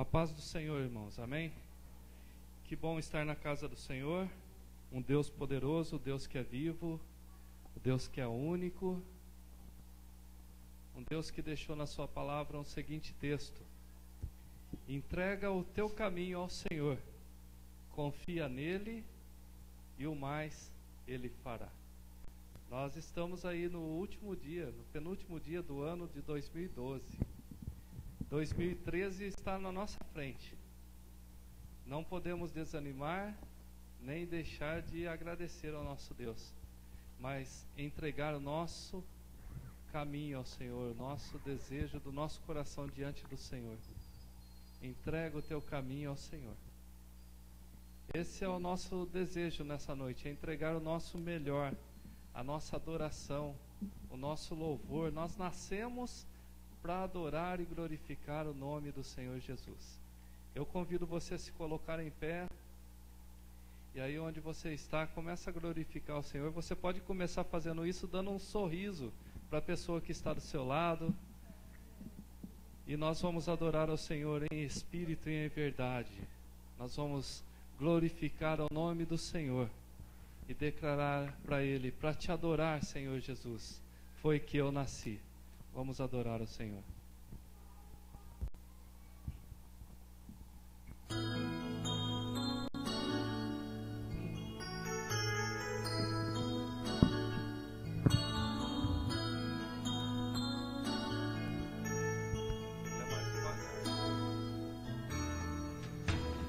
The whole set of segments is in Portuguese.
A paz do Senhor, irmãos, amém? Que bom estar na casa do Senhor, um Deus poderoso, Deus que é vivo, Deus que é único, um Deus que deixou na sua palavra um seguinte texto: entrega o teu caminho ao Senhor, confia nele e o mais ele fará. Nós estamos aí no último dia, no penúltimo dia do ano de 2012. 2013 está na nossa frente. Não podemos desanimar, nem deixar de agradecer ao nosso Deus, mas entregar o nosso caminho ao Senhor, o nosso desejo do nosso coração diante do Senhor. Entrega o teu caminho ao Senhor. Esse é o nosso desejo nessa noite, é entregar o nosso melhor, a nossa adoração, o nosso louvor. Nós nascemos para adorar e glorificar o nome do Senhor Jesus. Eu convido você a se colocar em pé, e aí onde você está, começa a glorificar o Senhor. Você pode começar fazendo isso, dando um sorriso para a pessoa que está do seu lado, e nós vamos adorar ao Senhor em espírito e em verdade. Nós vamos glorificar o nome do Senhor e declarar para Ele: para te adorar, Senhor Jesus, foi que eu nasci. Vamos adorar o Senhor.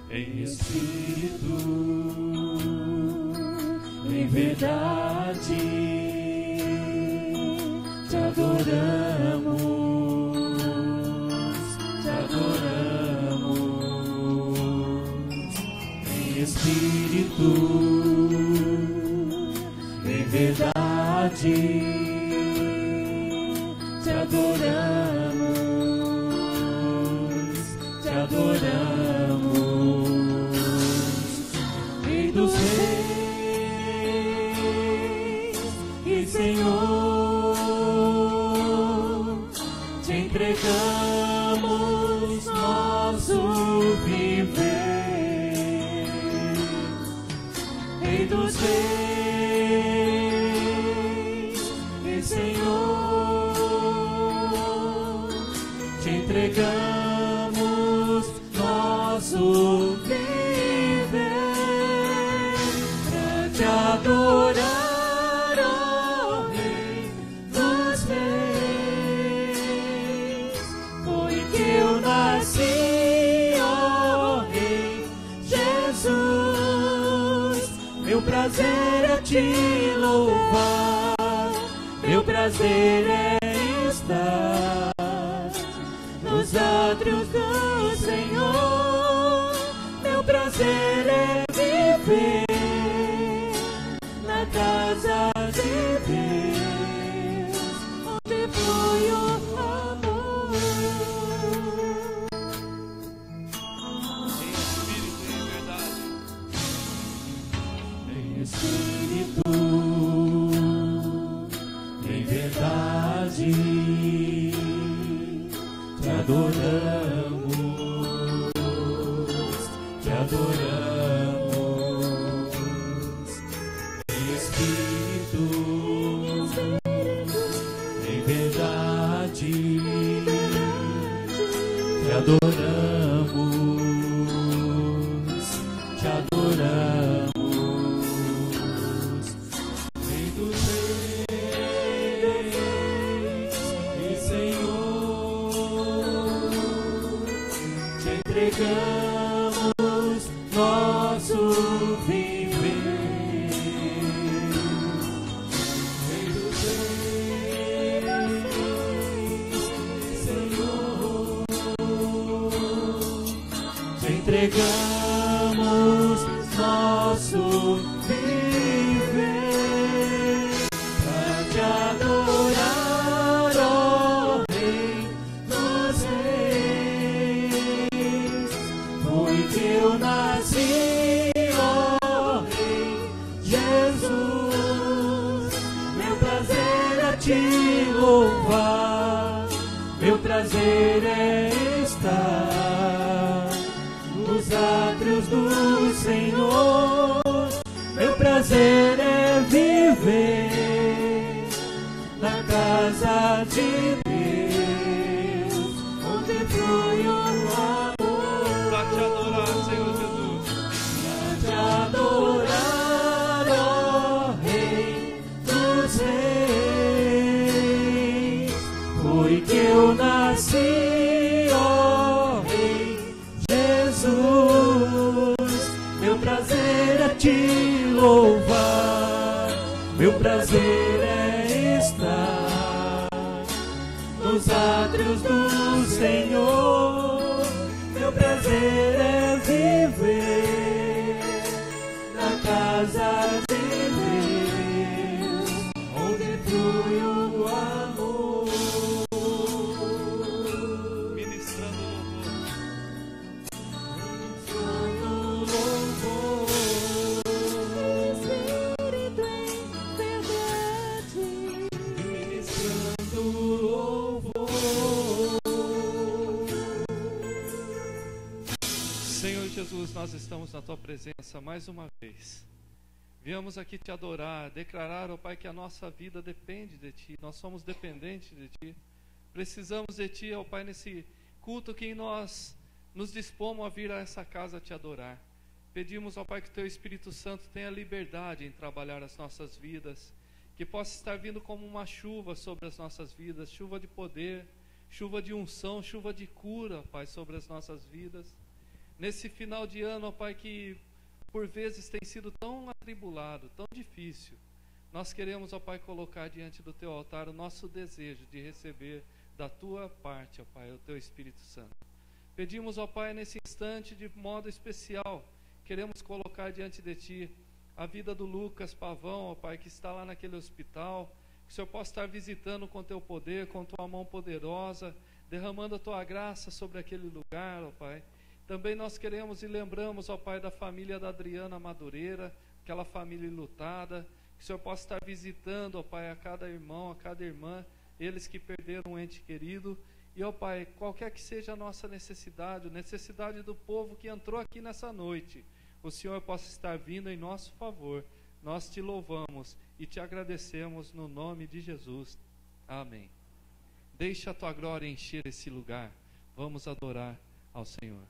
Em espírito, em verdade, te adoramos, te adoramos. Em espírito, em verdade, te adoramos, te adoramos. Rei dos reis e Senhor, te entregamos nosso viver. Rei dos reis e Senhor, te entregamos nosso viver. Adorar, ó Rei dos reis, foi que eu nasci, ó Rei Jesus. Meu prazer é te louvar, meu prazer é estar nos átrios do Senhor. Meu prazer é viver na casa de Deus, onde foi o amor. Em espírito, em verdade, te adoramos, te adoramos. Te adoramos, te adoramos. Rei dos reis e Senhor, te entregamos nosso viver. Rei dos reis e Senhor, entregamos nosso viver para te adorar, ó Rei dos reis. Foi que eu nasci, ó Rei Jesus. Meu prazer é te louvar, meu prazer é estar meu prazer é viver na casa de Deus, onde flui o amor. Pra te adorar, Senhor Jesus. Pra te adorar, ó Rei dos Reis, foi que eu nasci, ó Rei Jesus. Meu prazer é te louvar, meu prazer é estar nos átrios do Senhor. Meu prazer é viver na casa de Deus, onde flui o amor. Ministrando louvor. Espírito em verdade. Ministrando louvor. Senhor Jesus, nós estamos na Tua presença mais uma vez. Viemos aqui Te adorar, declarar, ó Pai, que a nossa vida depende de Ti. Nós somos dependentes de Ti. Precisamos de Ti, ó Pai, nesse culto que nós nos dispomos a vir a essa casa Te adorar. Pedimos, ó Pai, que o Teu Espírito Santo tenha liberdade em trabalhar as nossas vidas, que possa estar vindo como uma chuva sobre as nossas vidas, chuva de poder, chuva de unção, chuva de cura, Pai, sobre as nossas vidas. Nesse final de ano, ó Pai, que por vezes tem sido tão atribulado, tão difícil, nós queremos, ó Pai, colocar diante do Teu altar o nosso desejo de receber da Tua parte, ó Pai, o Teu Espírito Santo. Pedimos, ó Pai, nesse instante, de modo especial, queremos colocar diante de Ti a vida do Lucas Pavão, ó Pai, que está lá naquele hospital, que o Senhor possa estar visitando com Teu poder, com Tua mão poderosa, derramando a Tua graça sobre aquele lugar, ó Pai. Também nós queremos e lembramos, ó Pai, da família da Adriana Madureira, aquela família enlutada, que o Senhor possa estar visitando, ó Pai, a cada irmão, a cada irmã, eles que perderam um ente querido. E, ó Pai, qualquer que seja a nossa necessidade, a necessidade do povo que entrou aqui nessa noite, o Senhor possa estar vindo em nosso favor. Nós Te louvamos e Te agradecemos no nome de Jesus. Amém. Deixa a Tua glória encher esse lugar. Vamos adorar ao Senhor.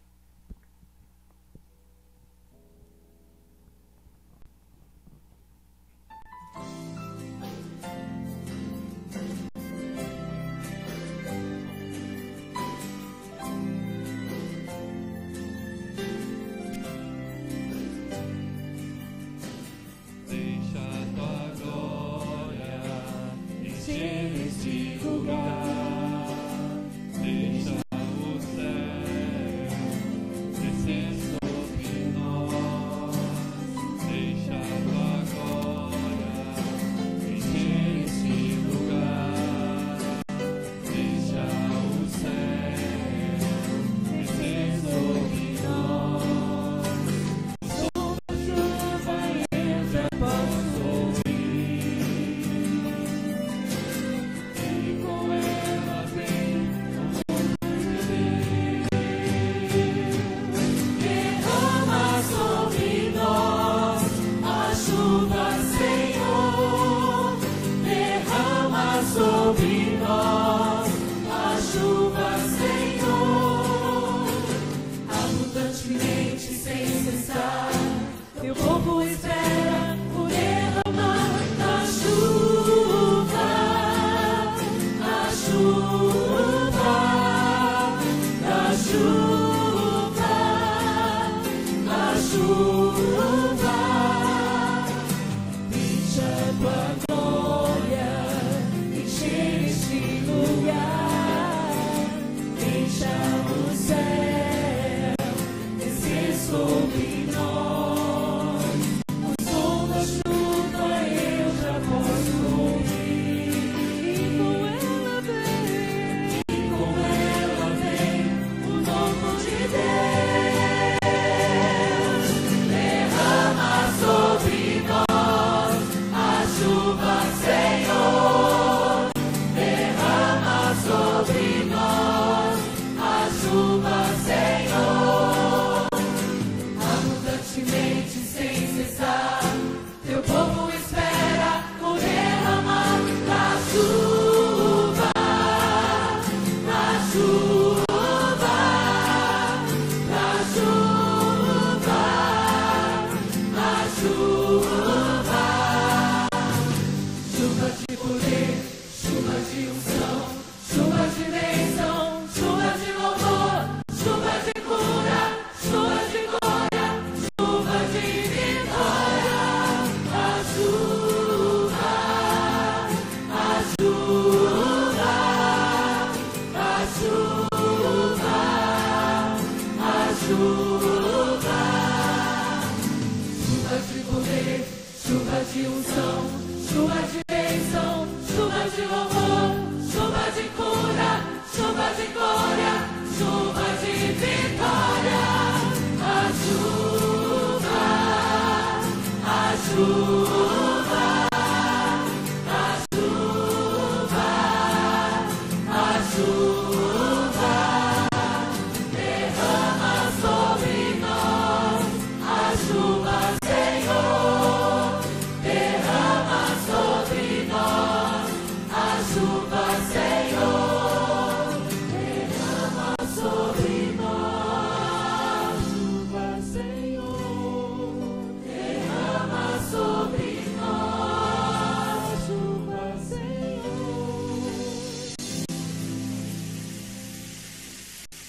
Deixa tua glória encher este lugar.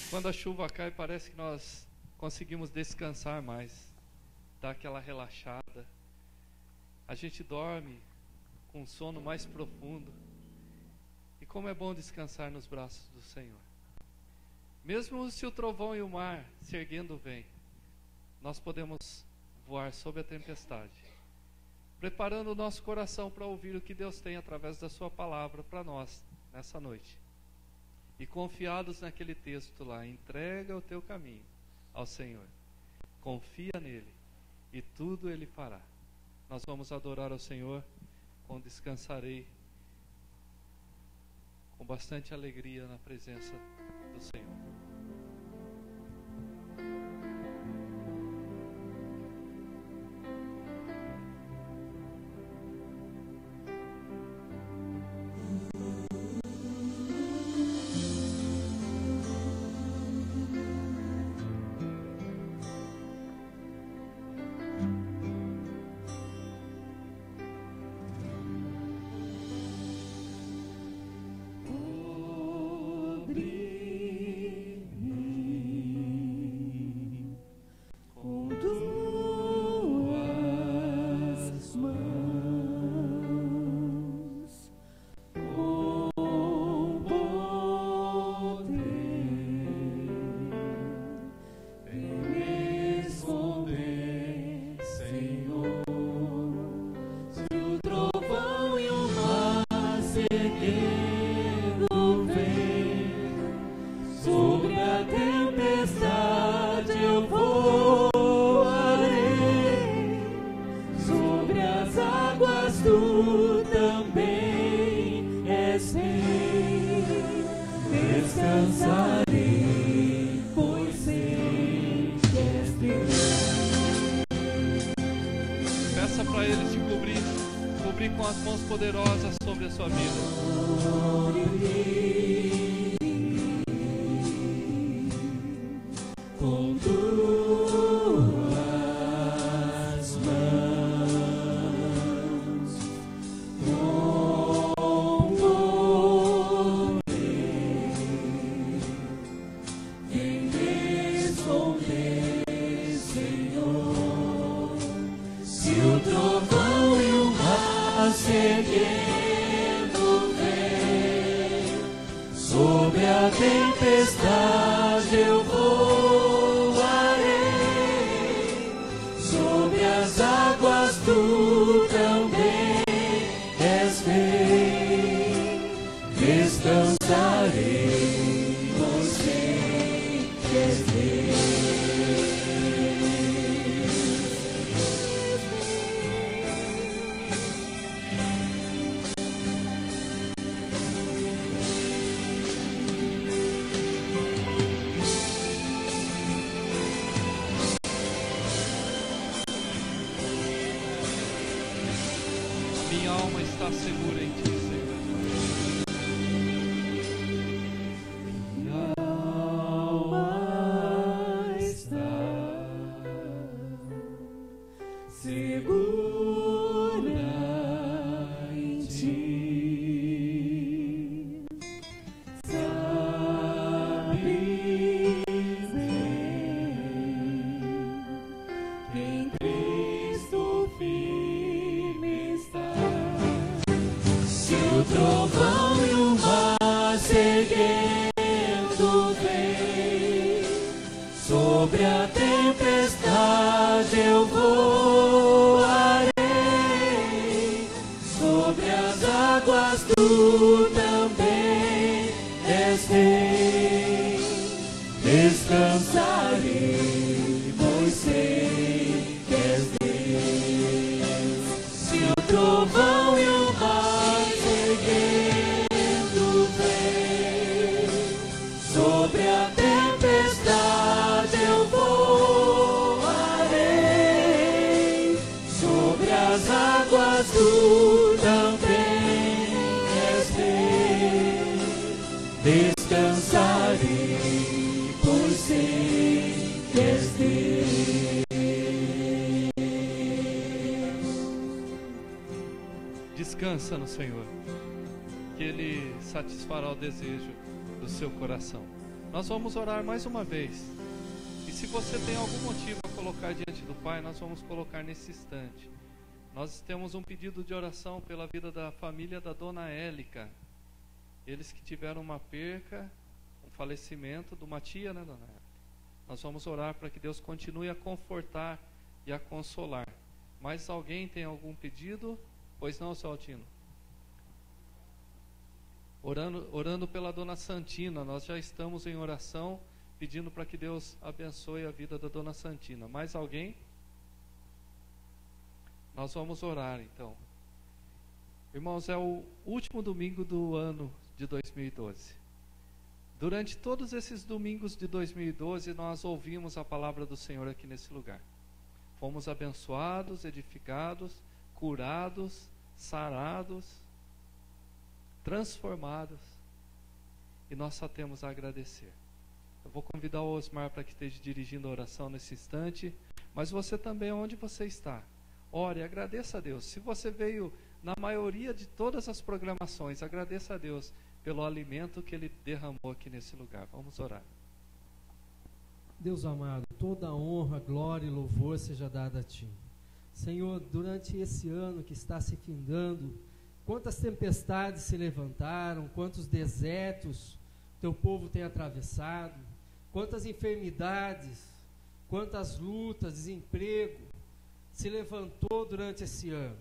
Quando a chuva cai, parece que nós conseguimos descansar mais, dar aquela relaxada. A gente dorme com um sono mais profundo. E como é bom descansar nos braços do Senhor. Mesmo se o trovão e o mar se erguendo vem, nós podemos voar sob a tempestade, preparando o nosso coração para ouvir o que Deus tem através da sua palavra para nós nessa noite. E confiados naquele texto lá, entrega o teu caminho ao Senhor, confia nele e tudo ele fará. Nós vamos adorar ao Senhor com descansarei, com bastante alegria na presença do Senhor. Peça para Ele te cobrir com as mãos poderosas sobre a sua vida. Com tuas mãos, com poder, em me esconder, Senhor. Se o trovão e o mar se erguendo vem, sobre a tempestade eu voarei, sobre as águas tu também és rei, descansarei, pois sei que és Deus. Minha alma está segura em ti, Senhor. Minha alma está segura em ti. Sabe bem que em Cristo firme está. Se o trovão e o mar se erguendo vem, sobre a tempestade eu voarei, sobre as águas tu também és rei, descansarei, pois sei que és Deus. Descansa no Senhor, que Ele satisfará o desejo do seu coração. Nós vamos orar mais uma vez. E se você tem algum motivo a colocar diante do Pai, nós vamos colocar nesse instante. Nós temos um pedido de oração pela vida da família da Dona Élica. Eles que tiveram uma perca, um falecimento de uma tia, né, Dona Élica? Nós vamos orar para que Deus continue a confortar e a consolar. Mas alguém tem algum pedido? Pois não, seu Altino? Orando pela Dona Santina, nós já estamos em oração, pedindo para que Deus abençoe a vida da Dona Santina. Mais alguém? Nós vamos orar então. Irmãos, é o último domingo do ano de 2012. Durante todos esses domingos de 2012, nós ouvimos a palavra do Senhor aqui nesse lugar. Fomos abençoados, edificados, curados, sarados, transformados, e nós só temos a agradecer. Eu vou convidar o Osmar para que esteja dirigindo a oração nesse instante, mas você também, onde você está, ore, agradeça a Deus. Se você veio na maioria de todas as programações, agradeça a Deus pelo alimento que Ele derramou aqui nesse lugar. Vamos orar. Deus amado, toda honra, glória e louvor seja dada a Ti. Senhor, durante esse ano que está se findando, quantas tempestades se levantaram, quantos desertos Teu povo tem atravessado, quantas enfermidades, quantas lutas, desemprego se levantou durante esse ano.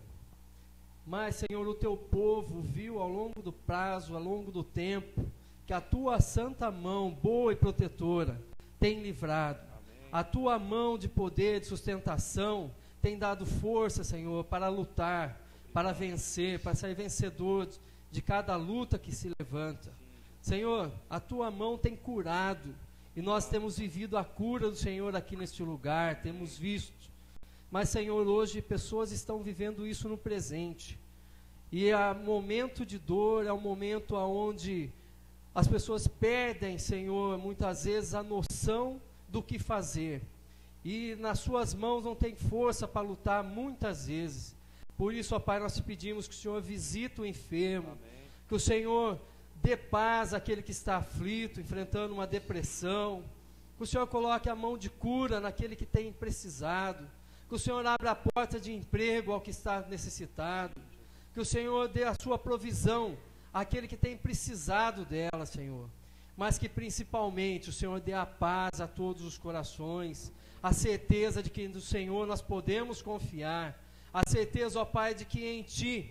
Mas, Senhor, o Teu povo viu ao longo do prazo, ao longo do tempo, que a Tua santa mão, boa e protetora, tem livrado. Amém. A Tua mão de poder, de sustentação, tem dado força, Senhor, para lutar, para vencer, para sair vencedor de cada luta que se levanta. Senhor, a Tua mão tem curado, e nós temos vivido a cura do Senhor aqui neste lugar, temos visto. Mas, Senhor, hoje pessoas estão vivendo isso no presente. E é um momento de dor, é um momento onde as pessoas perdem, Senhor, muitas vezes a noção do que fazer. E nas suas mãos não tem força para lutar muitas vezes. Por isso, ó Pai, nós te pedimos que o Senhor visite o enfermo. Amém. Que o Senhor dê paz àquele que está aflito, enfrentando uma depressão. Que o Senhor coloque a mão de cura naquele que tem precisado. Que o Senhor abra a porta de emprego ao que está necessitado. Que o Senhor dê a sua provisão àquele que tem precisado dela, Senhor. Mas que principalmente o Senhor dê a paz a todos os corações. A certeza de que no Senhor nós podemos confiar. A certeza, ó Pai, de que em Ti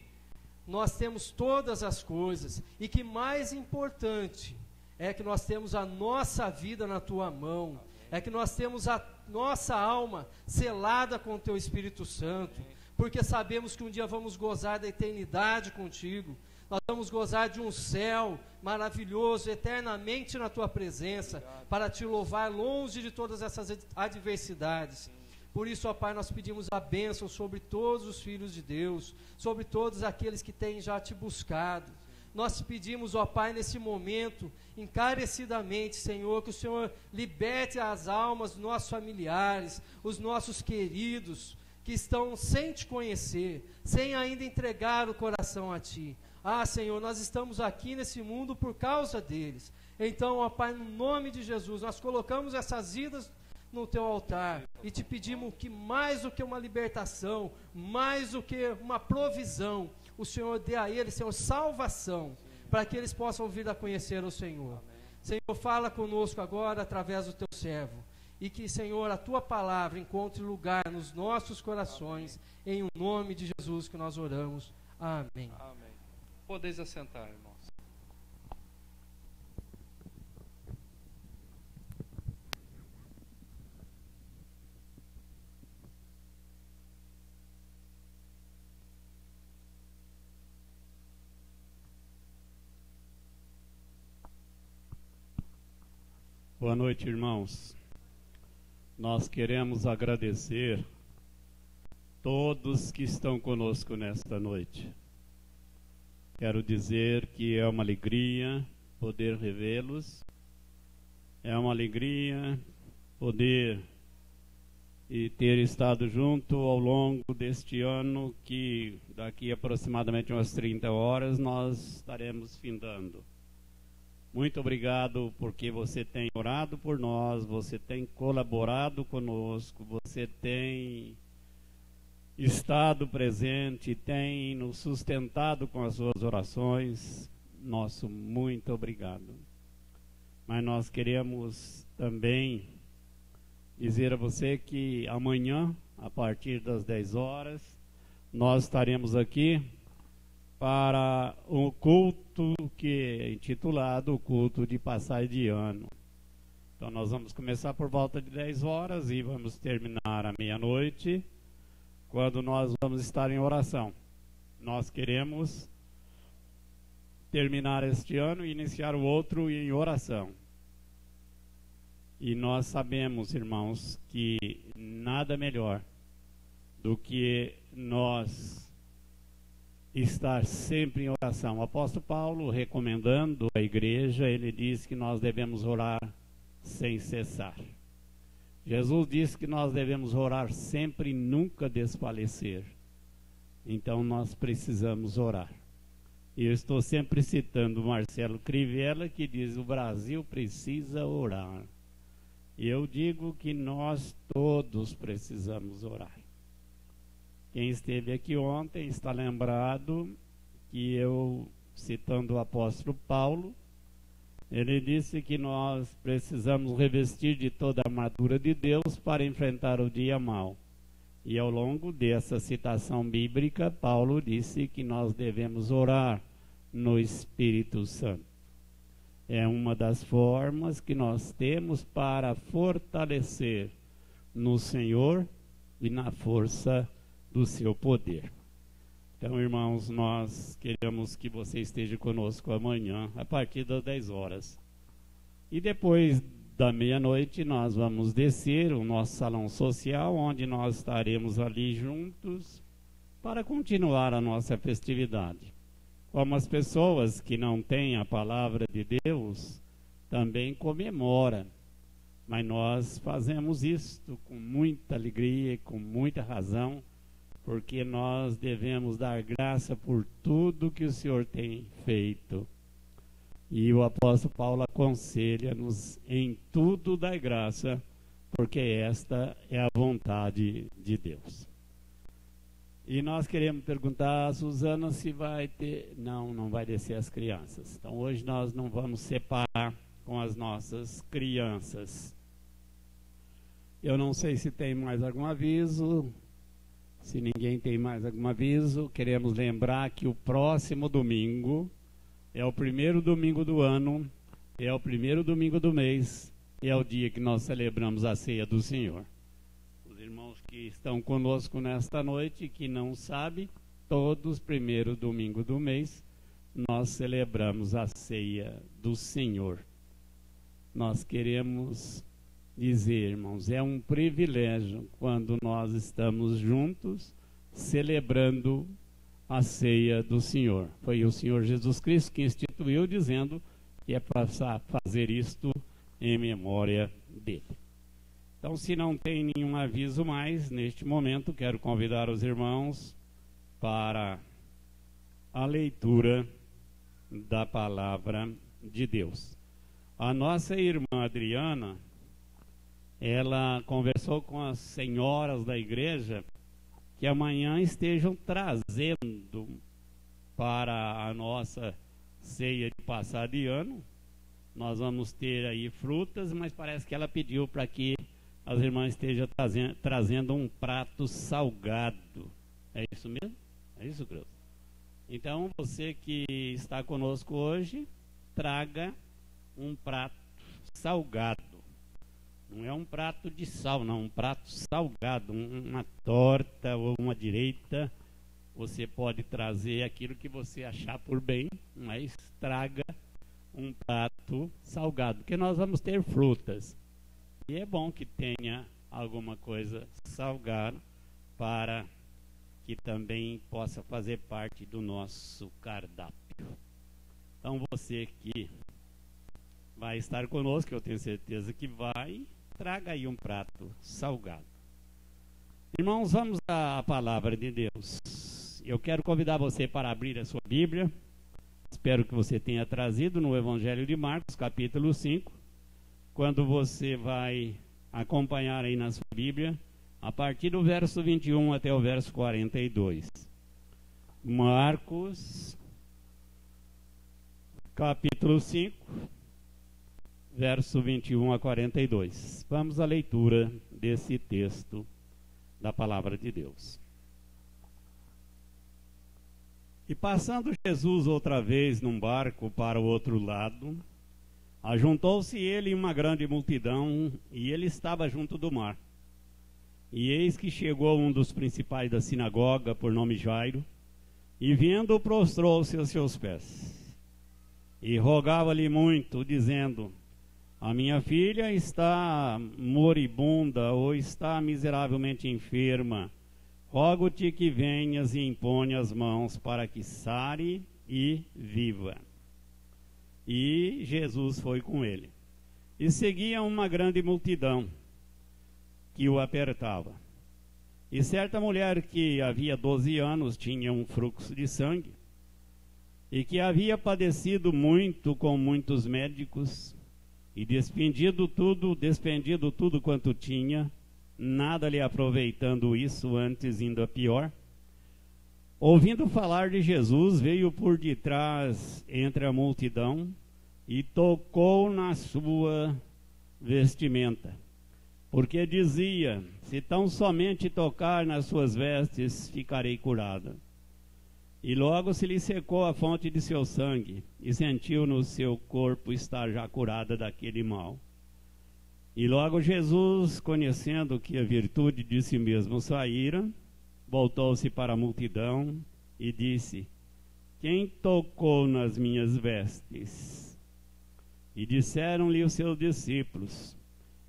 nós temos todas as coisas. E que mais importante é que nós temos a nossa vida na Tua mão. É que nós temos a nossa alma selada com o Teu Espírito Santo, porque sabemos que um dia vamos gozar da eternidade contigo, nós vamos gozar de um céu maravilhoso, eternamente na Tua presença, para Te louvar longe de todas essas adversidades. Por isso, ó Pai, nós pedimos a bênção sobre todos os filhos de Deus, sobre todos aqueles que têm já Te buscado. Nós te pedimos, ó Pai, nesse momento, encarecidamente, Senhor, que o Senhor liberte as almas dos nossos familiares, os nossos queridos, que estão sem Te conhecer, sem ainda entregar o coração a Ti. Ah, Senhor, nós estamos aqui nesse mundo por causa deles. Então, ó Pai, no nome de Jesus, nós colocamos essas vidas no Teu altar e Te pedimos que mais do que uma libertação, mais do que uma provisão, o Senhor dê a eles, Senhor, salvação, para que eles possam vir a conhecer o Senhor. Amém. Senhor, fala conosco agora através do Teu servo, e que, Senhor, a Tua palavra encontre lugar nos nossos corações. Amém. Em o nome de Jesus que nós oramos. Amém. Amém. Podeis assentar, irmãos. Boa noite, irmãos. Nós queremos agradecer todos que estão conosco nesta noite. Quero dizer que é uma alegria poder revê-los. É uma alegria poder e ter estado junto ao longo deste ano, que daqui aproximadamente umas 30 horas nós estaremos findando. Muito obrigado porque você tem orado por nós, você tem colaborado conosco, você tem estado presente, tem nos sustentado com as suas orações. Nosso muito obrigado. Mas nós queremos também dizer a você que amanhã, a partir das 10 horas, nós estaremos aqui para o culto que é intitulado o culto de passagem de ano. Então nós vamos começar por volta de 10 horas e vamos terminar à meia-noite, quando nós vamos estar em oração. Nós queremos terminar este ano e iniciar o outro em oração. E nós sabemos, irmãos, que nada melhor do que nós estar sempre em oração. O apóstolo Paulo, recomendando a igreja, ele diz que nós devemos orar sem cessar. Jesus disse que nós devemos orar sempre e nunca desfalecer. Então nós precisamos orar. E eu estou sempre citando Marcelo Crivella, que diz: o Brasil precisa orar. E eu digo que nós todos precisamos orar. Quem esteve aqui ontem está lembrado que eu, citando o apóstolo Paulo, ele disse que nós precisamos revestir de toda a armadura de Deus para enfrentar o dia mau. E ao longo dessa citação bíblica, Paulo disse que nós devemos orar no Espírito Santo. É uma das formas que nós temos para fortalecer no Senhor e na força do seu poder. Então, irmãos, nós queremos que você esteja conosco amanhã, a partir das 10 horas. E depois da meia-noite, nós vamos descer o nosso salão social, onde nós estaremos ali juntos para continuar a nossa festividade. Como as pessoas que não têm a palavra de Deus também comemoram, mas nós fazemos isto com muita alegria e com muita razão, porque nós devemos dar graça por tudo que o Senhor tem feito. E o apóstolo Paulo aconselha-nos: em tudo dar graça, porque esta é a vontade de Deus. E nós queremos perguntar a Suzana se vai ter... Não vai descer as crianças. Então hoje nós não vamos separar com as nossas crianças. Eu não sei se tem mais algum aviso. Se ninguém tem mais algum aviso, queremos lembrar que o próximo domingo é o primeiro domingo do ano, é o primeiro domingo do mês, e é o dia que nós celebramos a ceia do Senhor. Os irmãos que estão conosco nesta noite, que não sabem, todos primeiro domingo do mês, nós celebramos a ceia do Senhor. Nós queremos dizer, irmãos, é um privilégio quando nós estamos juntos celebrando a ceia do Senhor. Foi o Senhor Jesus Cristo que instituiu, dizendo que é para fazer isto em memória dele. Então, se não tem nenhum aviso mais, neste momento, quero convidar os irmãos para a leitura da palavra de Deus. A nossa irmã Adriana, ela conversou com as senhoras da igreja que amanhã estejam trazendo para a nossa ceia de passar de ano. Nós vamos ter aí frutas, mas parece que ela pediu para que as irmãs estejam trazendo um prato salgado. É isso mesmo? É isso, Cruz? Então, você que está conosco hoje, traga um prato salgado. Não é um prato de sal, não, um prato salgado, uma torta ou uma direita. Você pode trazer aquilo que você achar por bem, mas traga um prato salgado, porque nós vamos ter frutas. E é bom que tenha alguma coisa salgada para que também possa fazer parte do nosso cardápio. Então você que vai estar conosco, eu tenho certeza que vai. Traga aí um prato salgado. Irmãos, vamos à palavra de Deus. Eu quero convidar você para abrir a sua Bíblia. Espero que você tenha trazido no Evangelho de Marcos, capítulo 5. Quando você vai acompanhar aí na sua Bíblia, a partir do verso 21 até o verso 42. Marcos, capítulo 5, verso 21 a 42. Vamos à leitura desse texto da palavra de Deus. E passando Jesus outra vez num barco para o outro lado, ajuntou-se ele e uma grande multidão, e ele estava junto do mar. E eis que chegou um dos principais da sinagoga, por nome Jairo, e vendo-o prostrou-se aos seus pés. E rogava-lhe muito, dizendo: a minha filha está moribunda, ou está miseravelmente enferma. Rogo-te que venhas e impõe as mãos para que sare e viva. E Jesus foi com ele. E seguia uma grande multidão que o apertava. E certa mulher que havia 12 anos tinha um fluxo de sangue, e que havia padecido muito com muitos médicos, e despendido tudo quanto tinha, nada lhe aproveitando isso, antes indo a pior. Ouvindo falar de Jesus, veio por detrás entre a multidão e tocou na sua vestimenta, porque dizia: se tão somente tocar nas suas vestes, ficarei curada. E logo se lhe secou a fonte de seu sangue, e sentiu no seu corpo estar já curada daquele mal. E logo Jesus, conhecendo que a virtude de si mesmo saíra, voltou-se para a multidão e disse: quem tocou nas minhas vestes? E disseram-lhe os seus discípulos: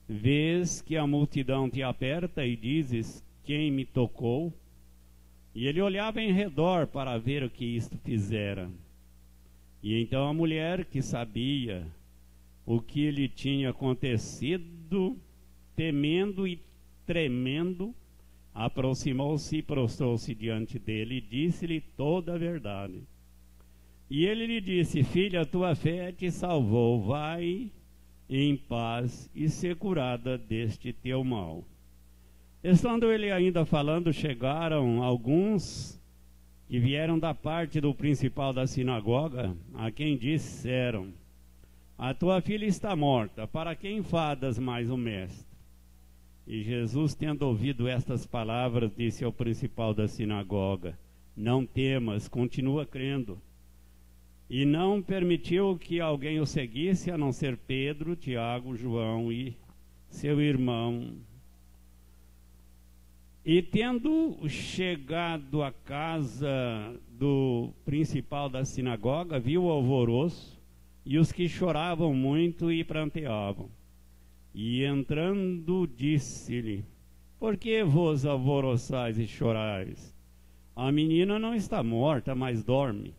vês que a multidão te aperta e dizes: quem me tocou? E ele olhava em redor para ver o que isto fizera. E então a mulher, que sabia o que lhe tinha acontecido, temendo e tremendo, aproximou-se e prostrou-se diante dele e disse-lhe toda a verdade. E ele lhe disse: filha, tua fé te salvou, vai em paz e ser curada deste teu mal. Estando ele ainda falando, chegaram alguns que vieram da parte do principal da sinagoga, a quem disseram: a tua filha está morta, para que enfadas mais o mestre? E Jesus, tendo ouvido estas palavras, disse ao principal da sinagoga: não temas, continua crendo. E não permitiu que alguém o seguisse, a não ser Pedro, Tiago, João e seu irmão. E tendo chegado à casa do principal da sinagoga, viu o alvoroço e os que choravam muito e pranteavam. E entrando, disse-lhe: por que vos alvoroçais e chorais? A menina não está morta, mas dorme.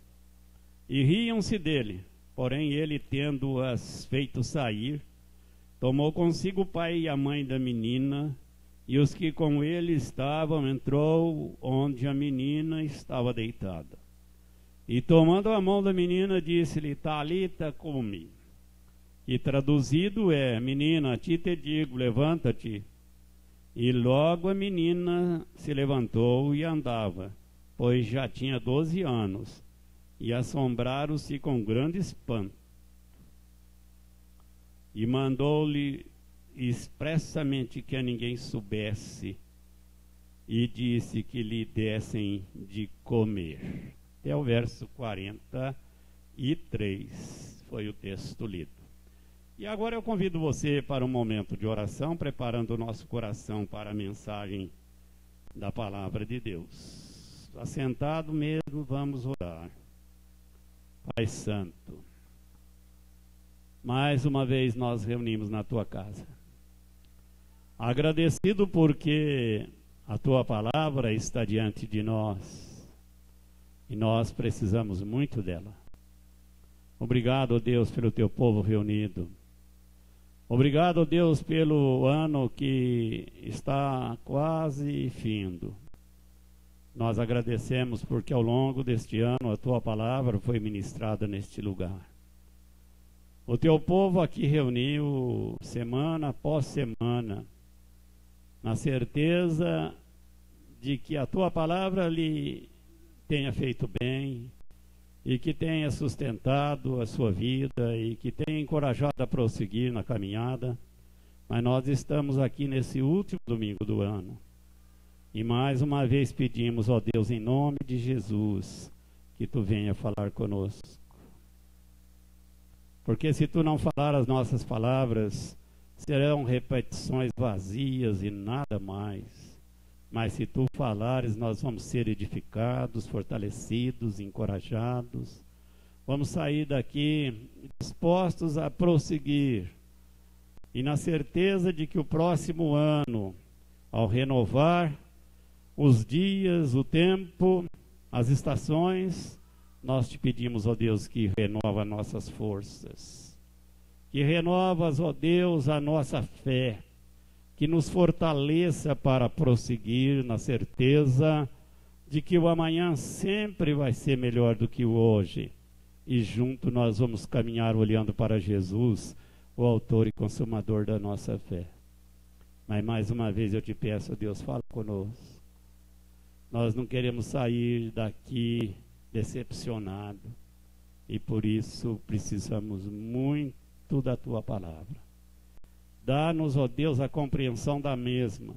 E riam-se dele. Porém ele, tendo-as feito sair, tomou consigo o pai e a mãe da menina, e os que com ele estavam, entrou onde a menina estava deitada. E tomando a mão da menina, disse-lhe: Talita cumi. E traduzido é: menina, a ti te digo, levanta-te. E logo a menina se levantou e andava, pois já tinha 12 anos, e assombraram-se com grande espanto. E mandou-lhe expressamente que a ninguém soubesse, e disse que lhe dessem de comer. Até o verso 43 foi o texto lido. E agora eu convido você para um momento de oração, preparando o nosso coração para a mensagem da palavra de Deus. Assentado mesmo, vamos orar. Pai Santo, mais uma vez nós reunimos na tua casa, agradecido porque a tua palavra está diante de nós e nós precisamos muito dela. Obrigado, ó Deus, pelo teu povo reunido. Obrigado, ó Deus, pelo ano que está quase findo. Nós agradecemos porque ao longo deste ano a Tua palavra foi ministrada neste lugar. O Teu povo aqui reuniu semana após semana, na certeza de que a Tua palavra lhe tenha feito bem e que tenha sustentado a sua vida e que tenha encorajado a prosseguir na caminhada. Mas nós estamos aqui nesse último domingo do ano. E mais uma vez pedimos, ó Deus, em nome de Jesus, que Tu venha falar conosco. Porque se Tu não falar as nossas palavras, serão repetições vazias e nada mais. Mas se Tu falares, nós vamos ser edificados, fortalecidos, encorajados. Vamos sair daqui dispostos a prosseguir. E na certeza de que o próximo ano, ao renovar os dias, o tempo, as estações, nós Te pedimos, ó Deus, que renova nossas forças. Que renovas, ó Deus, a nossa fé. Que nos fortaleça para prosseguir na certeza de que o amanhã sempre vai ser melhor do que o hoje. E junto nós vamos caminhar olhando para Jesus, o autor e consumador da nossa fé. Mas mais uma vez eu Te peço, Deus, fala conosco. Nós não queremos sair daqui decepcionados. E por isso precisamos muito da Tua palavra. Dá-nos, ó Deus, a compreensão da mesma.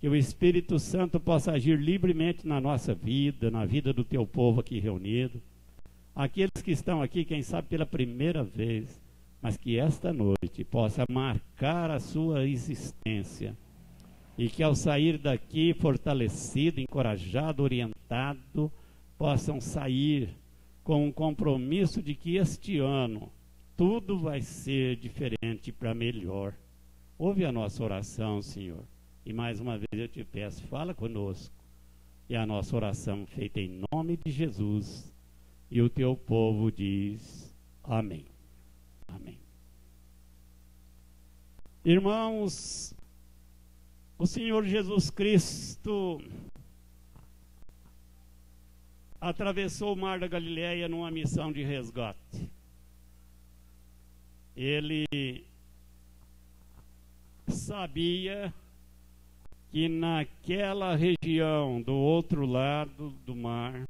Que o Espírito Santo possa agir livremente na nossa vida, na vida do Teu povo aqui reunido. Aqueles que estão aqui, quem sabe pela primeira vez, mas que esta noite possa marcar a sua existência. E que ao sair daqui fortalecido, encorajado, orientado, possam sair com um compromisso de que este ano tudo vai ser diferente para melhor. Ouve a nossa oração, Senhor. E mais uma vez eu Te peço, fala conosco. E a nossa oração feita em nome de Jesus. E o Teu povo diz amém. Amém. Irmãos, o Senhor Jesus Cristo atravessou o mar da Galileia numa missão de resgate. Ele sabia que naquela região do outro lado do mar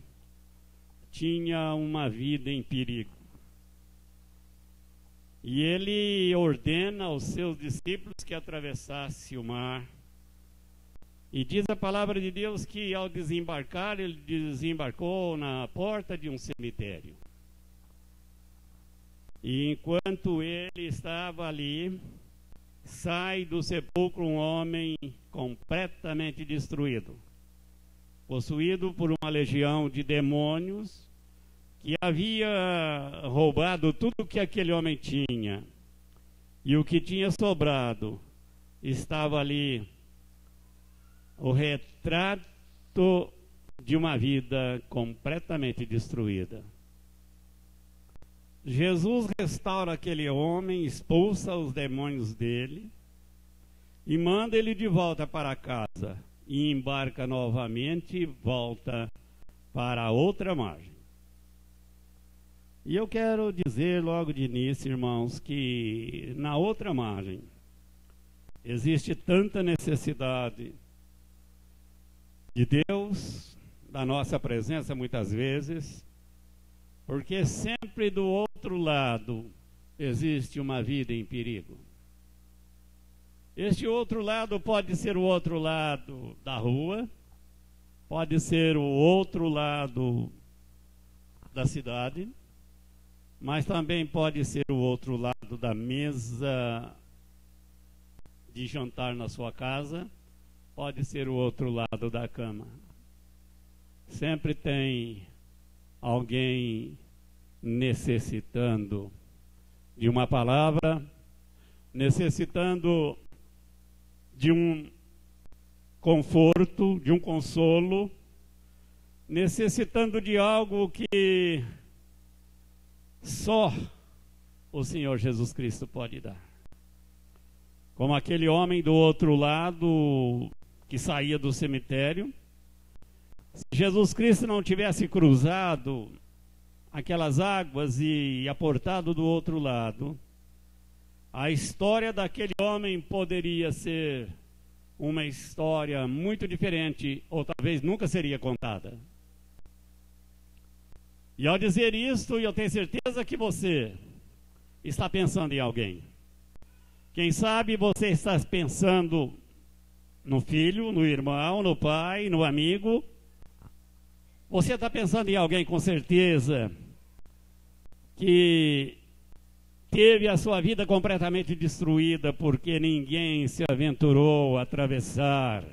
tinha uma vida em perigo. E ele ordena aos seus discípulos que atravessasse o mar. E diz a palavra de Deus que ao desembarcar, ele desembarcou na porta de um cemitério. E enquanto ele estava ali, sai do sepulcro um homem completamente destruído, possuído por uma legião de demônios, que havia roubado tudo que aquele homem tinha. E o que tinha sobrado estava ali o retrato de uma vida completamente destruída. Jesus restaura aquele homem, expulsa os demônios dele e manda ele de volta para casa. E embarca novamente e volta para a outra margem. E eu quero dizer logo de início, irmãos, que na outra margem existe tanta necessidade de Deus, da nossa presença muitas vezes, porque sempre do outro lado existe uma vida em perigo. Este outro lado pode ser o outro lado da rua, pode ser o outro lado da cidade, mas também pode ser o outro lado da mesa de jantar na sua casa, pode ser o outro lado da cama. Sempre tem alguém necessitando de uma palavra, necessitando de um conforto, de um consolo, necessitando de algo que só o Senhor Jesus Cristo pode dar. como aquele homem do outro lado que saía do cemitério. Se Jesus Cristo não tivesse cruzado aquelas águas e aportado do outro lado, a história daquele homem poderia ser uma história muito diferente, ou talvez nunca seria contada. E ao dizer isto, eu tenho certeza que você está pensando em alguém. Quem sabe você está pensando no filho, no irmão, no pai, no amigo. Você está pensando em alguém com certeza que teve a sua vida completamente destruída porque ninguém se aventurou a atravessar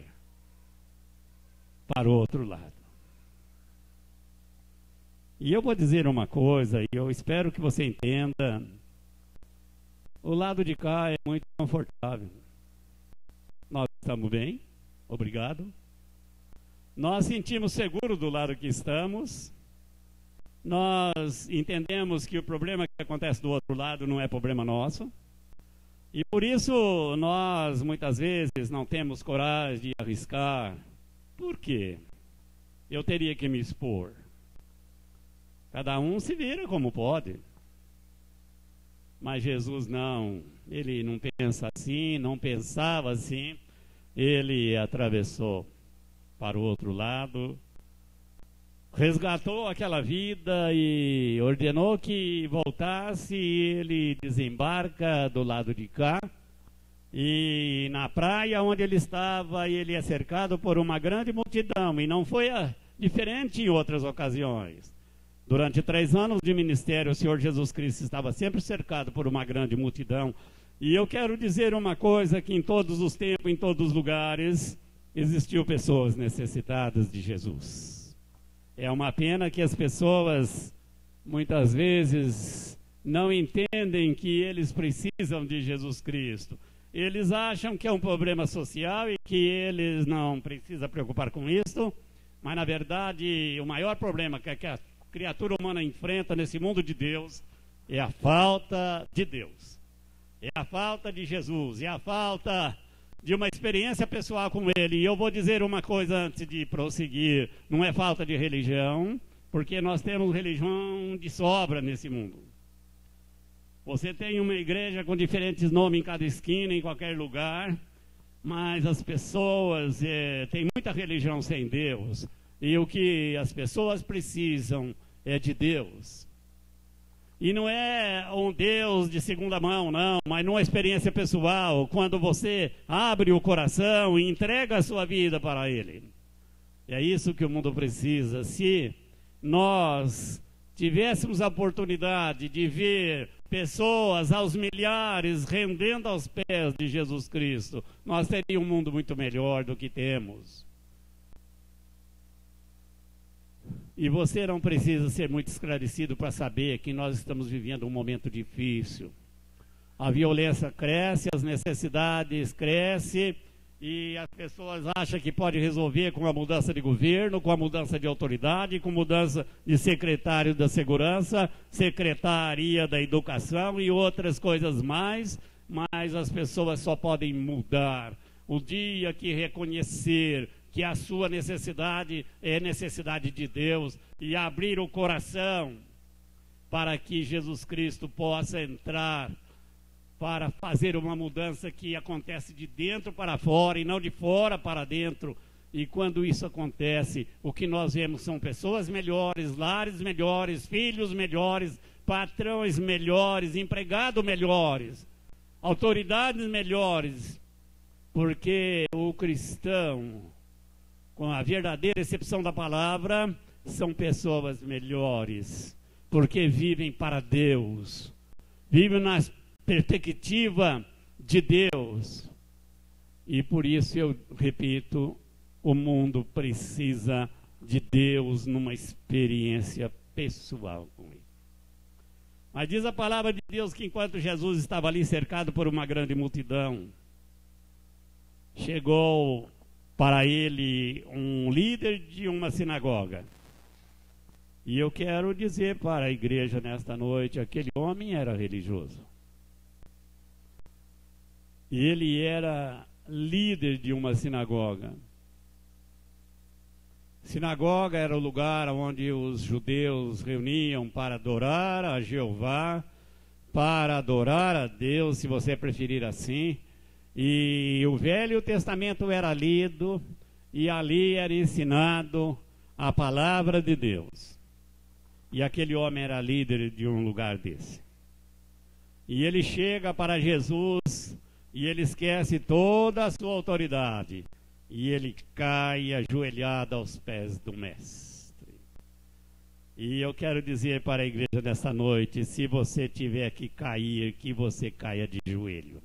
para o outro lado. E eu vou dizer uma coisa, e eu espero que você entenda. O lado de cá é muito confortável. Nós estamos bem, obrigado. Nós sentimos seguro do lado que estamos. Nós entendemos que o problema que acontece do outro lado não é problema nosso. E por isso nós muitas vezes não temos coragem de arriscar. Por quê? Eu teria que me expor. Cada um se vira como pode. Mas Jesus não. Ele não pensa assim, não pensava assim. Ele atravessou para o outro lado, resgatou aquela vida e ordenou que voltasse. Ele desembarca do lado de cá, e na praia onde ele estava, ele é cercado por uma grande multidão, e não foi diferente em outras ocasiões. Durante 3 anos de ministério, o Senhor Jesus Cristo estava sempre cercado por uma grande multidão. E eu quero dizer uma coisa, que em todos os tempos, em todos os lugares, existiu pessoas necessitadas de Jesus. É uma pena que as pessoas, muitas vezes, não entendem que eles precisam de Jesus Cristo. Eles acham que é um problema social e que eles não precisam preocupar com isso, mas, na verdade, o maior problema que a criatura humana enfrenta nesse mundo de Deus é a falta de Deus. É a falta de Jesus, é a falta de uma experiência pessoal com Ele. E eu vou dizer uma coisa antes de prosseguir: não é falta de religião, porque nós temos religião de sobra nesse mundo. Você tem uma igreja com diferentes nomes em cada esquina, em qualquer lugar, mas as pessoas têm muita religião sem Deus. E o que as pessoas precisam é de Deus. E não é um Deus de segunda mão, não, mas numa experiência pessoal, quando você abre o coração e entrega a sua vida para Ele. É isso que o mundo precisa. Se nós tivéssemos a oportunidade de ver pessoas aos milhares rendendo aos pés de Jesus Cristo, nós teríamos um mundo muito melhor do que temos. E você não precisa ser muito esclarecido para saber que nós estamos vivendo um momento difícil. A violência cresce, as necessidades crescem, e as pessoas acham que pode resolver com a mudança de governo, com a mudança de autoridade, com mudança de secretário da segurança, secretaria da educação e outras coisas mais, mas as pessoas só podem mudar o dia que reconhecer que a sua necessidade é necessidade de Deus e abrir o coração para que Jesus Cristo possa entrar para fazer uma mudança que acontece de dentro para fora e não de fora para dentro. E quando isso acontece, o que nós vemos são pessoas melhores, lares melhores, filhos melhores, patrões melhores, empregados melhores, autoridades melhores, porque o cristão, com a verdadeira excepção da palavra, são pessoas melhores, porque vivem para Deus, vivem na perspectiva de Deus. E por isso eu repito, o mundo precisa de Deus numa experiência pessoal com Ele. Mas diz a palavra de Deus que enquanto Jesus estava ali cercado por uma grande multidão, chegou para ele um líder de uma sinagoga. E eu quero dizer para a igreja nesta noite, aquele homem era religioso. E ele era líder de uma sinagoga. Sinagoga era o lugar onde os judeus reuniam para adorar a Jeová, para adorar a Deus, se você preferir assim. E o Velho Testamento era lido, e ali era ensinado a palavra de Deus. E aquele homem era líder de um lugar desse. E ele chega para Jesus, e ele esquece toda a sua autoridade. E ele cai ajoelhado aos pés do Mestre. E eu quero dizer para a igreja nesta noite, se você tiver que cair, que você caia de joelho.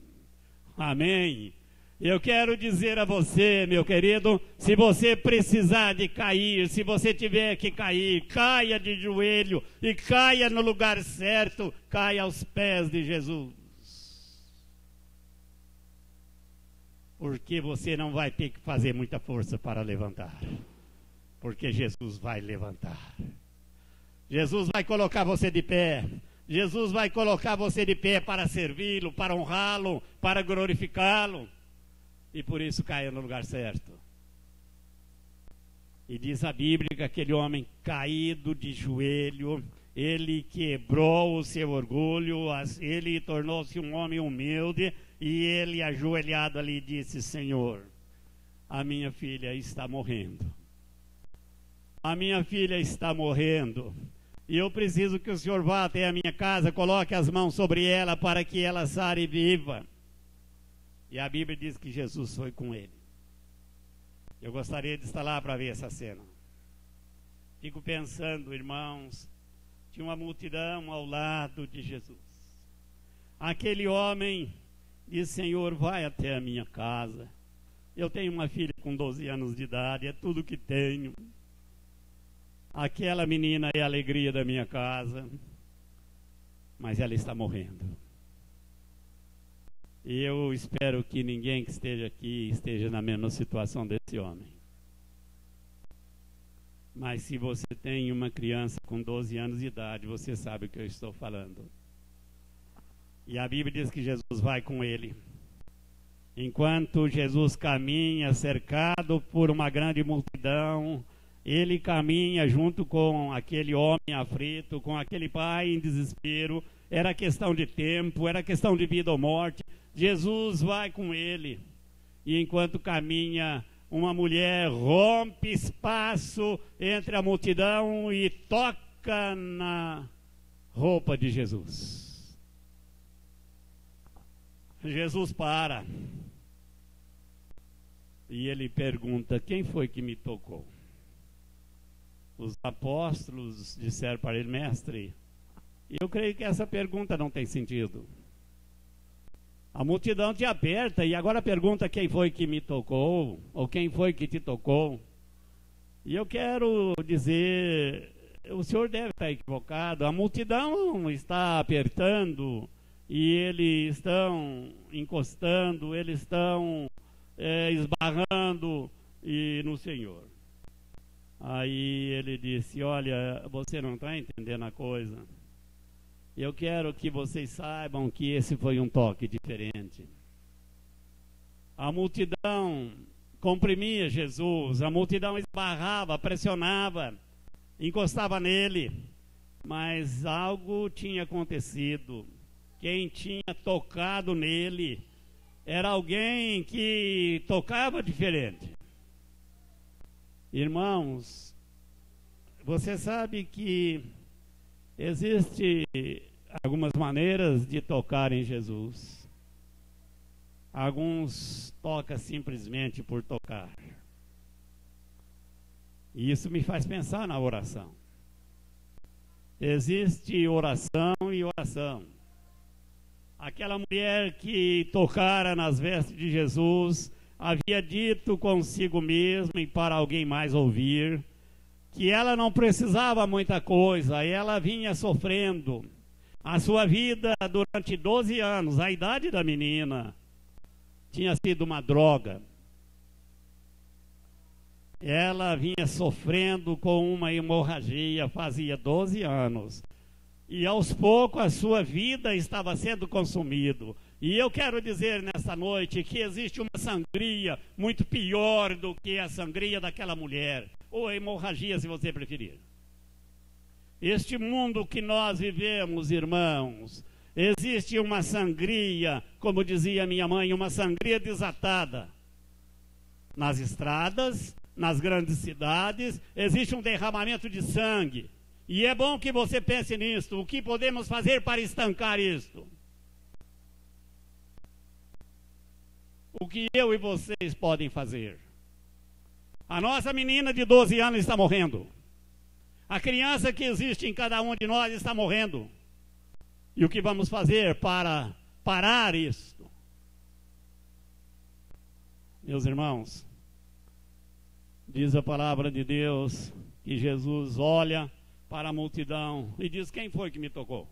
Amém? Eu quero dizer a você, meu querido, se você precisar de cair, se você tiver que cair, caia de joelho e caia no lugar certo, caia aos pés de Jesus. Porque você não vai ter que fazer muita força para levantar. Porque Jesus vai levantar. Jesus vai colocar você de pé. Jesus vai colocar você de pé para servi-lo, para honrá-lo, para glorificá-lo. E por isso caia no lugar certo. E diz a Bíblia que aquele homem caído de joelho, ele quebrou o seu orgulho, ele tornou-se um homem humilde, e ele ajoelhado ali disse: Senhor, a minha filha está morrendo. A minha filha está morrendo. E eu preciso que o Senhor vá até a minha casa, coloque as mãos sobre ela para que ela sare viva. E a Bíblia diz que Jesus foi com ele. Eu gostaria de estar lá para ver essa cena. Fico pensando, irmãos, tinha uma multidão ao lado de Jesus. Aquele homem disse: Senhor, vai até a minha casa. Eu tenho uma filha com 12 anos de idade, é tudo que tenho. Aquela menina é a alegria da minha casa, mas ela está morrendo. E eu espero que ninguém que esteja aqui esteja na mesma situação desse homem. Mas se você tem uma criança com 12 anos de idade, você sabe o que eu estou falando. E a Bíblia diz que Jesus vai com ele. Enquanto Jesus caminha cercado por uma grande multidão, ele caminha junto com aquele homem aflito, com aquele pai em desespero. Era questão de tempo, era questão de vida ou morte. Jesus vai com ele. E enquanto caminha, uma mulher rompe espaço entre a multidão e toca na roupa de Jesus. Jesus para. E ele pergunta: quem foi que me tocou? Os apóstolos disseram para ele: mestre, eu creio que essa pergunta não tem sentido. A multidão te aperta e agora pergunta quem foi que me tocou, ou quem foi que te tocou. E eu quero dizer, o senhor deve estar equivocado. A multidão está apertando e eles estão encostando, eles estão esbarrando no Senhor. Aí ele disse: olha, você não está entendendo a coisa. Eu quero que vocês saibam que esse foi um toque diferente. A multidão comprimia Jesus, a multidão esbarrava, pressionava, encostava nele, mas algo tinha acontecido. Quem tinha tocado nele era alguém que tocava diferente. Irmãos, você sabe que existe algumas maneiras de tocar em Jesus. Alguns tocam simplesmente por tocar. E isso me faz pensar na oração. Existe oração e oração. Aquela mulher que tocara nas vestes de Jesus havia dito consigo mesma e para alguém mais ouvir que ela não precisava muita coisa, ela vinha sofrendo a sua vida durante 12 anos, a idade da menina tinha sido uma droga. Ela vinha sofrendo com uma hemorragia fazia 12 anos. E aos poucos a sua vida estava sendo consumida. E eu quero dizer nesta noite que existe uma sangria muito pior do que a sangria daquela mulher, ou a hemorragia, se você preferir. Este mundo que nós vivemos, irmãos, existe uma sangria, como dizia minha mãe, uma sangria desatada. Nas estradas, nas grandes cidades, existe um derramamento de sangue. E é bom que você pense nisto. O que podemos fazer para estancar isto? O que eu e vocês podem fazer? A nossa menina de 12 anos está morrendo. A criança que existe em cada um de nós está morrendo. E o que vamos fazer para parar isto? Meus irmãos, diz a palavra de Deus que Jesus olha para a multidão e diz: quem foi que me tocou?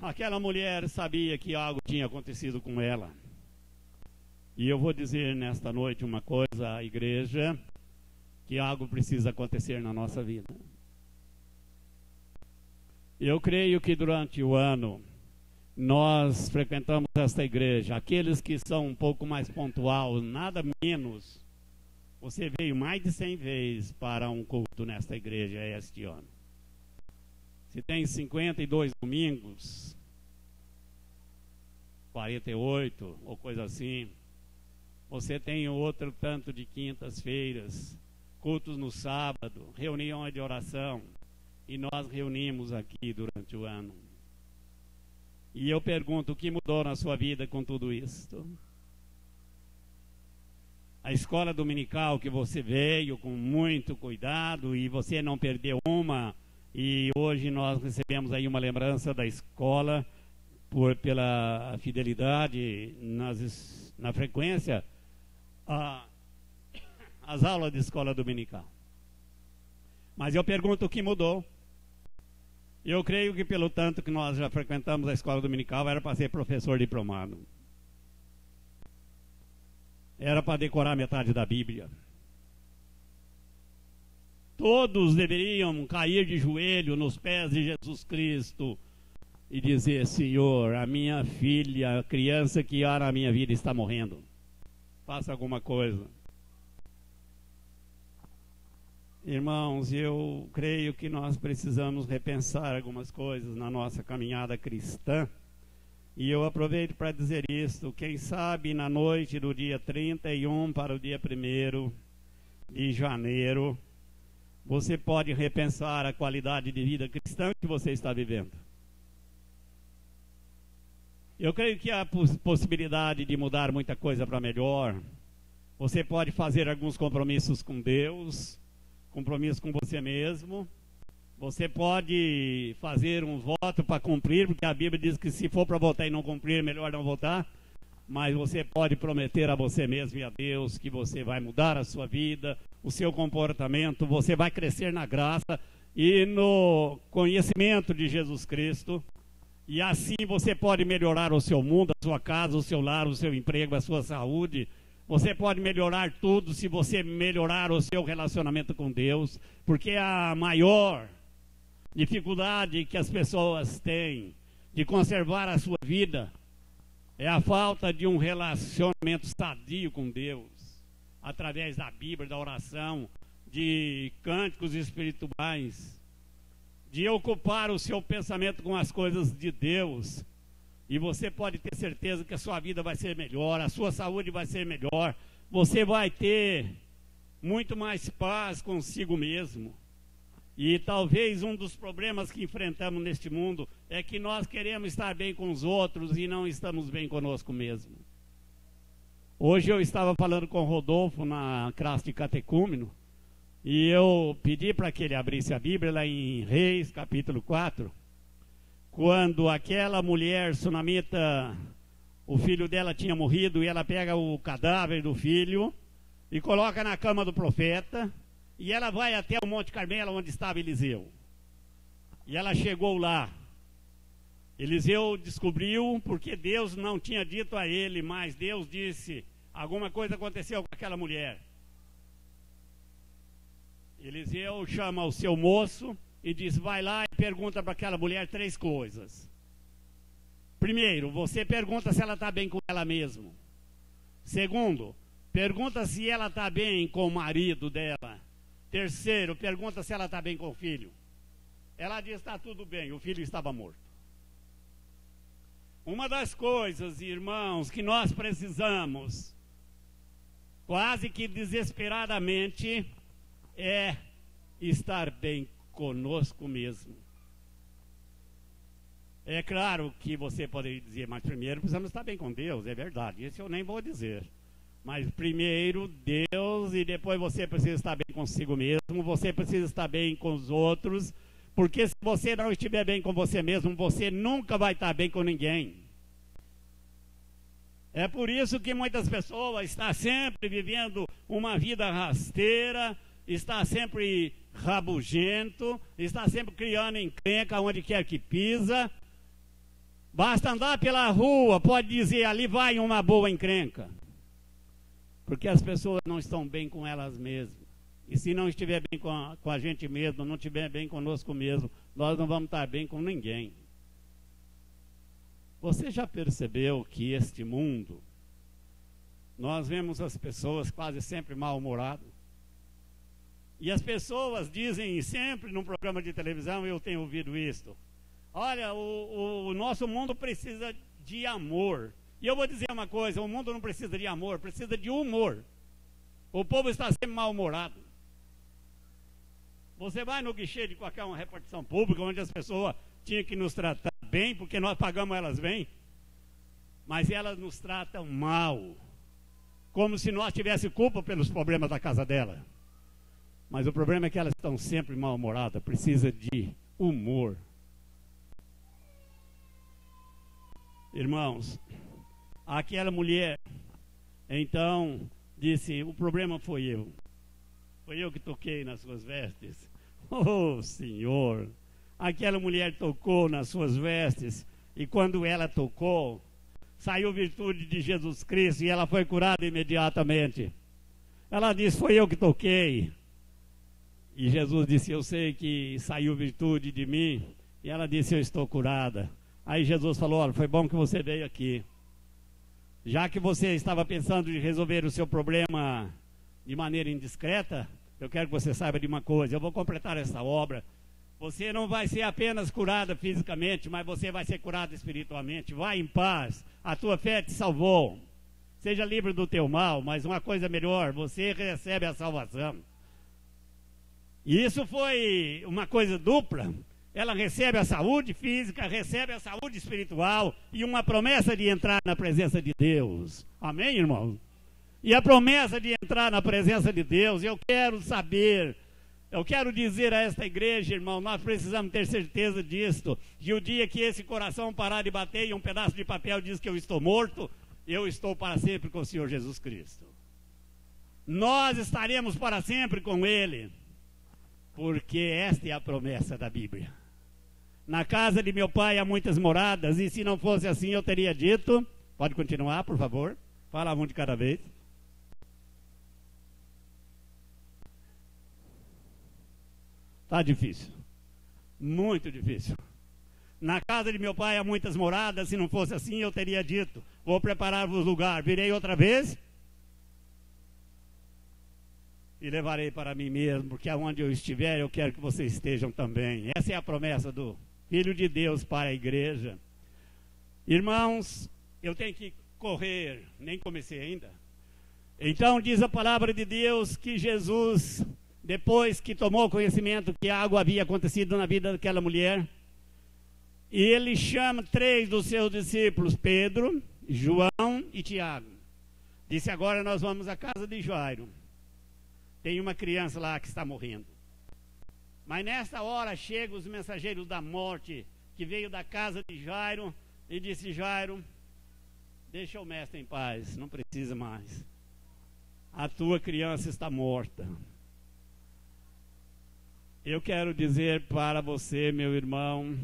Aquela mulher sabia que algo tinha acontecido com ela. E eu vou dizer nesta noite uma coisa à igreja, que algo precisa acontecer na nossa vida. Eu creio que durante o ano nós frequentamos esta igreja. Aqueles que são um pouco mais pontual, nada menos, você veio mais de 100 vezes para um culto nesta igreja este ano. Se tem 52 domingos, 48 ou coisa assim, você tem outro tanto de quintas-feiras, cultos no sábado, reuniões de oração, e nós reunimos aqui durante o ano. E eu pergunto, o que mudou na sua vida com tudo isso? A escola dominical que você veio com muito cuidado e você não perdeu uma, e hoje nós recebemos aí uma lembrança da escola pela fidelidade na frequência às aulas de escola dominical. Mas eu pergunto, o que mudou? Eu creio que pelo tanto que nós já frequentamos a escola dominical, era para ser professor diplomado. Era para decorar metade da Bíblia. Todos deveriam cair de joelho nos pés de Jesus Cristo e dizer: Senhor, a minha filha, a criança que há na minha vida está morrendo. Faça alguma coisa. Irmãos, eu creio que nós precisamos repensar algumas coisas na nossa caminhada cristã. E eu aproveito para dizer isto: quem sabe na noite do dia 31 para o dia 1º de janeiro, você pode repensar a qualidade de vida cristã que você está vivendo. Eu creio que há possibilidade de mudar muita coisa para melhor. Você pode fazer alguns compromissos com Deus, compromisso com você mesmo. Você pode fazer um voto para cumprir, porque a Bíblia diz que se for para votar e não cumprir, melhor não votar. Mas você pode prometer a você mesmo e a Deus que você vai mudar a sua vida, o seu comportamento, você vai crescer na graça e no conhecimento de Jesus Cristo. E assim você pode melhorar o seu mundo, a sua casa, o seu lar, o seu emprego, a sua saúde. Você pode melhorar tudo se você melhorar o seu relacionamento com Deus, porque a maior dificuldade que as pessoas têm de conservar a sua vida é a falta de um relacionamento sadio com Deus, através da Bíblia, da oração, de cânticos espirituais, de ocupar o seu pensamento com as coisas de Deus. E você pode ter certeza que a sua vida vai ser melhor, a sua saúde vai ser melhor, você vai ter muito mais paz consigo mesmo. E talvez um dos problemas que enfrentamos neste mundo é que nós queremos estar bem com os outros e não estamos bem conosco mesmo. Hoje eu estava falando com o Rodolfo na classe de catecúmeno e eu pedi para que ele abrisse a Bíblia lá em Reis, capítulo 4, quando aquela mulher sunamita, o filho dela tinha morrido e ela pega o cadáver do filho e coloca na cama do profeta. E ela vai até o Monte Carmelo, onde estava Eliseu. E ela chegou lá. Eliseu descobriu, porque Deus não tinha dito a ele, mas Deus disse: alguma coisa aconteceu com aquela mulher. Eliseu chama o seu moço e disse: vai lá e pergunta para aquela mulher 3 coisas. Primeiro, você pergunta se ela está bem com ela mesma. Segundo, pergunta se ela está bem com o marido dela. Terceiro, pergunta se ela está bem com o filho. Ela disse: está tudo bem, o filho estava morto. Uma das coisas, irmãos, que nós precisamos, quase que desesperadamente, é estar bem conosco mesmo. É claro que você pode dizer: mas primeiro precisamos estar bem com Deus. É verdade, isso eu nem vou dizer. Mas primeiro Deus, e depois você precisa estar bem consigo mesmo, você precisa estar bem com os outros, porque se você não estiver bem com você mesmo, você nunca vai estar bem com ninguém. É por isso que muitas pessoas estão sempre vivendo uma vida rasteira, está sempre rabugento, está sempre criando encrenca onde quer que pisa. Basta andar pela rua, pode dizer: ali vai uma boa encrenca. Porque as pessoas não estão bem com elas mesmas. E se não estiver bem com a gente mesmo, não estiver bem conosco mesmo, nós não vamos estar bem com ninguém. Você já percebeu que este mundo, nós vemos as pessoas quase sempre mal-humoradas? E as pessoas dizem sempre num programa de televisão, eu tenho ouvido isso: olha, o nosso mundo precisa de amor. E eu vou dizer uma coisa: o mundo não precisa de amor, precisa de humor. O povo está sempre mal-humorado. Você vai no guichê de qualquer uma repartição pública, onde as pessoas tinham que nos tratar bem, porque nós pagamos elas bem, mas elas nos tratam mal, como se nós tivéssemos culpa pelos problemas da casa dela. Mas o problema é que elas estão sempre mal-humoradas, precisa de humor. Irmãos, aquela mulher, então, disse: o problema foi eu. Foi eu que toquei nas suas vestes. Oh, Senhor! Aquela mulher tocou nas suas vestes, e quando ela tocou, saiu virtude de Jesus Cristo, e ela foi curada imediatamente. Ela disse: foi eu que toquei. E Jesus disse: eu sei que saiu virtude de mim. E ela disse: eu estou curada. Aí Jesus falou: olha, foi bom que você veio aqui. Já que você estava pensando em resolver o seu problema de maneira indiscreta, eu quero que você saiba de uma coisa: eu vou completar essa obra. Você não vai ser apenas curada fisicamente, mas você vai ser curada espiritualmente. Vai em paz, a tua fé te salvou. Seja livre do teu mal, mas uma coisa melhor: você recebe a salvação. E isso foi uma coisa dupla. Ela recebe a saúde física, recebe a saúde espiritual e uma promessa de entrar na presença de Deus. Amém, irmão? E a promessa de entrar na presença de Deus, eu quero saber, eu quero dizer a esta igreja, irmão, nós precisamos ter certeza disto, que o dia que esse coração parar de bater e um pedaço de papel diz que eu estou morto, eu estou para sempre com o Senhor Jesus Cristo. Nós estaremos para sempre com Ele, porque esta é a promessa da Bíblia. Na casa de meu pai há muitas moradas, e se não fosse assim eu teria dito. Pode continuar, por favor. Fala um de cada vez. Está difícil. Muito difícil. Na casa de meu pai há muitas moradas, se não fosse assim eu teria dito: vou preparar-vos lugar. Virei outra vez e levarei para mim mesmo, porque aonde eu estiver eu quero que vocês estejam também. Essa é a promessa do Filho de Deus para a igreja. Irmãos, eu tenho que correr, nem comecei ainda. Então diz a palavra de Deus que Jesus, depois que tomou conhecimento que algo havia acontecido na vida daquela mulher, e ele chama 3 dos seus discípulos, Pedro, João e Tiago. Disse: agora nós vamos à casa de Jairo. Tem uma criança lá que está morrendo. Mas nessa hora chegam os mensageiros da morte, que veio da casa de Jairo, e disse: Jairo, deixa o mestre em paz, não precisa mais. A tua criança está morta. Eu quero dizer para você, meu irmão,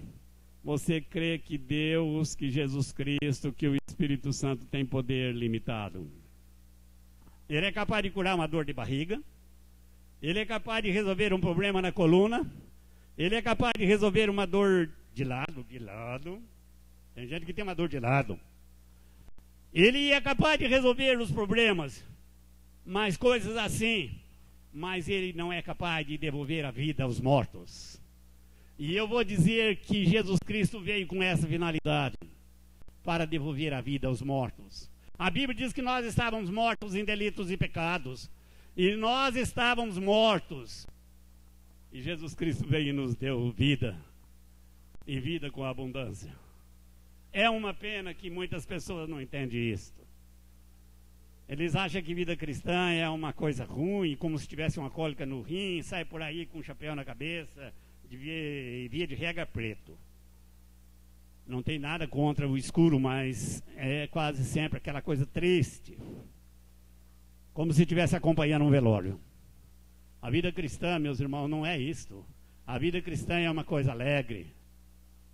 você crê que Deus, que Jesus Cristo, que o Espírito Santo tem poder limitado? Ele é capaz de curar uma dor de barriga. Ele é capaz de resolver um problema na coluna. Ele é capaz de resolver uma dor de lado. Tem gente que tem uma dor de lado. Ele é capaz de resolver os problemas, mas coisas assim. Mas ele não é capaz de devolver a vida aos mortos. E eu vou dizer que Jesus Cristo veio com essa finalidade, para devolver a vida aos mortos. A Bíblia diz que nós estávamos mortos em delitos e pecados. E nós estávamos mortos. E Jesus Cristo veio e nos deu vida. E vida com abundância. É uma pena que muitas pessoas não entendem isso. Eles acham que vida cristã é uma coisa ruim, como se tivesse uma cólica no rim, sai por aí com um chapéu na cabeça, via de regra preto. Não tem nada contra o escuro, mas é quase sempre aquela coisa triste. Como se estivesse acompanhando um velório. A vida cristã, meus irmãos, não é isto. A vida cristã é uma coisa alegre.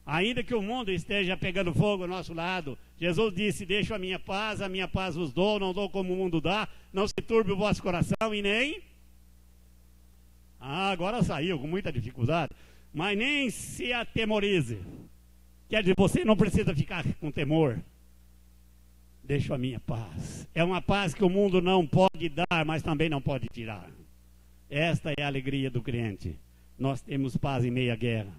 Ainda que o mundo esteja pegando fogo ao nosso lado, Jesus disse: deixo a minha paz vos dou, não dou como o mundo dá, não se turbe o vosso coração e nem... agora saiu com muita dificuldade. Mas nem se atemorize. Quer dizer, você não precisa ficar com temor. Deixo a minha paz. É uma paz que o mundo não pode dar, mas também não pode tirar. Esta é a alegria do crente. Nós temos paz em meio à guerra.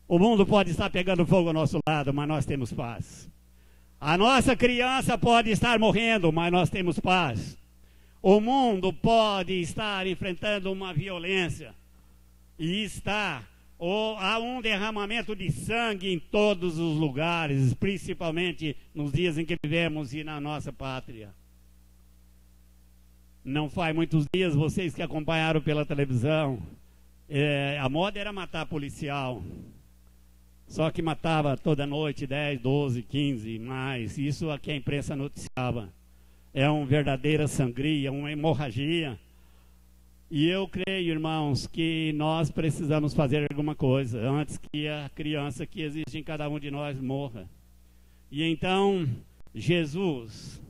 O mundo pode estar pegando fogo ao nosso lado, mas nós temos paz. A nossa criança pode estar morrendo, mas nós temos paz. O mundo pode estar enfrentando uma violência, e está... há um derramamento de sangue em todos os lugares, principalmente nos dias em que vivemos e na nossa pátria. Não faz muitos dias, vocês que acompanharam pela televisão, a moda era matar policial. Só que matava toda noite 10, 12, 15, mais. Isso aqui a imprensa noticiava. É uma verdadeira sangria, uma hemorragia. E eu creio, irmãos, que nós precisamos fazer alguma coisa antes que a criança que existe em cada um de nós morra. E então, Jesus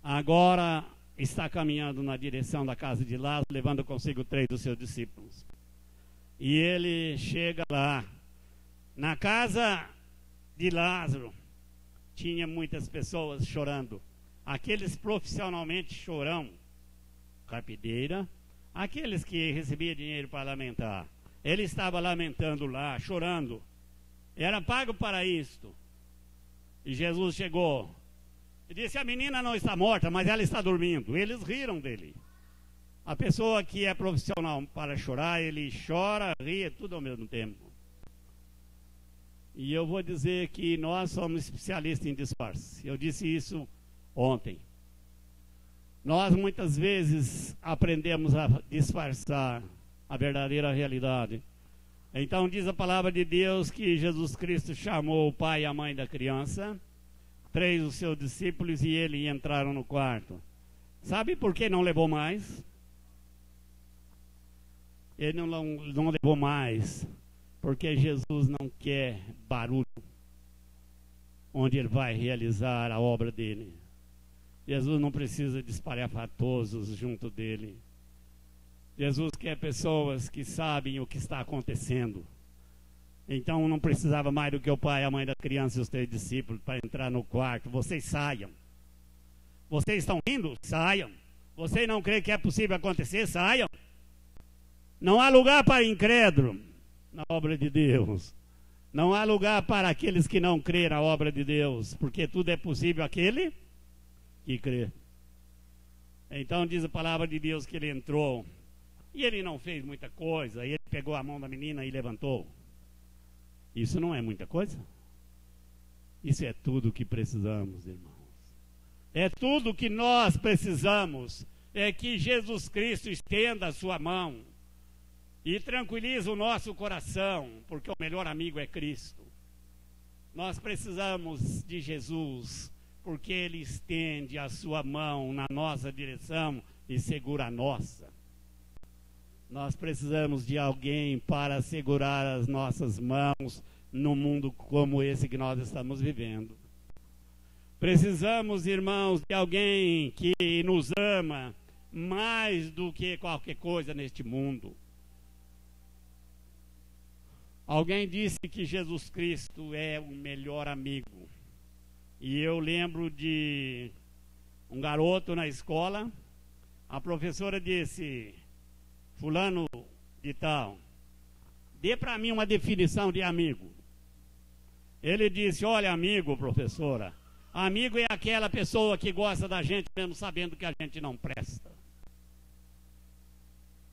agora está caminhando na direção da casa de Lázaro, levando consigo 3 dos seus discípulos. E ele chega lá. Na casa de Lázaro, tinha muitas pessoas chorando. Aqueles profissionalmente chorão, carpideira, aqueles que recebiam dinheiro para lamentar. Ele estava lamentando lá, chorando. Era pago para isto. E Jesus chegou e disse: a menina não está morta, mas ela está dormindo. Eles riram dele. A pessoa que é profissional para chorar, ele chora, ri, tudo ao mesmo tempo. E eu vou dizer que nós somos especialistas em disfarce. Eu disse isso ontem. Nós muitas vezes aprendemos a disfarçar a verdadeira realidade. Então diz a palavra de Deus que Jesus Cristo chamou o pai e a mãe da criança, 3 dos seus discípulos, e ele entraram no quarto. Sabe por que não levou mais? Ele não levou mais, porque Jesus não quer barulho onde ele vai realizar a obra dele. Jesus não precisa de espalhafatosos junto dele. Jesus quer pessoas que sabem o que está acontecendo. Então não precisava mais do que o pai, a mãe da criança e os 3 discípulos para entrar no quarto. Vocês saiam. Vocês estão indo? Saiam. Vocês não creem que é possível acontecer? Saiam. Não há lugar para incrédulo na obra de Deus. Não há lugar para aqueles que não creem na obra de Deus, porque tudo é possível àquele que crê. Então diz a palavra de Deus que ele entrou, e ele não fez muita coisa. Ele pegou a mão da menina e levantou. Isso não é muita coisa? Isso é tudo o que precisamos, irmãos. É tudo o que nós precisamos. É que Jesus Cristo estenda a sua mão e tranquiliza o nosso coração, porque o melhor amigo é Cristo. Nós precisamos de Jesus, porque Ele estende a sua mão na nossa direção e segura a nossa. Nós precisamos de alguém para segurar as nossas mãos num mundo como esse que nós estamos vivendo. Precisamos, irmãos, de alguém que nos ama mais do que qualquer coisa neste mundo. Alguém disse que Jesus Cristo é o melhor amigo. E eu lembro de um garoto na escola, a professora disse: fulano de tal, dê para mim uma definição de amigo. Ele disse: olha, amigo, professora, amigo é aquela pessoa que gosta da gente mesmo sabendo que a gente não presta.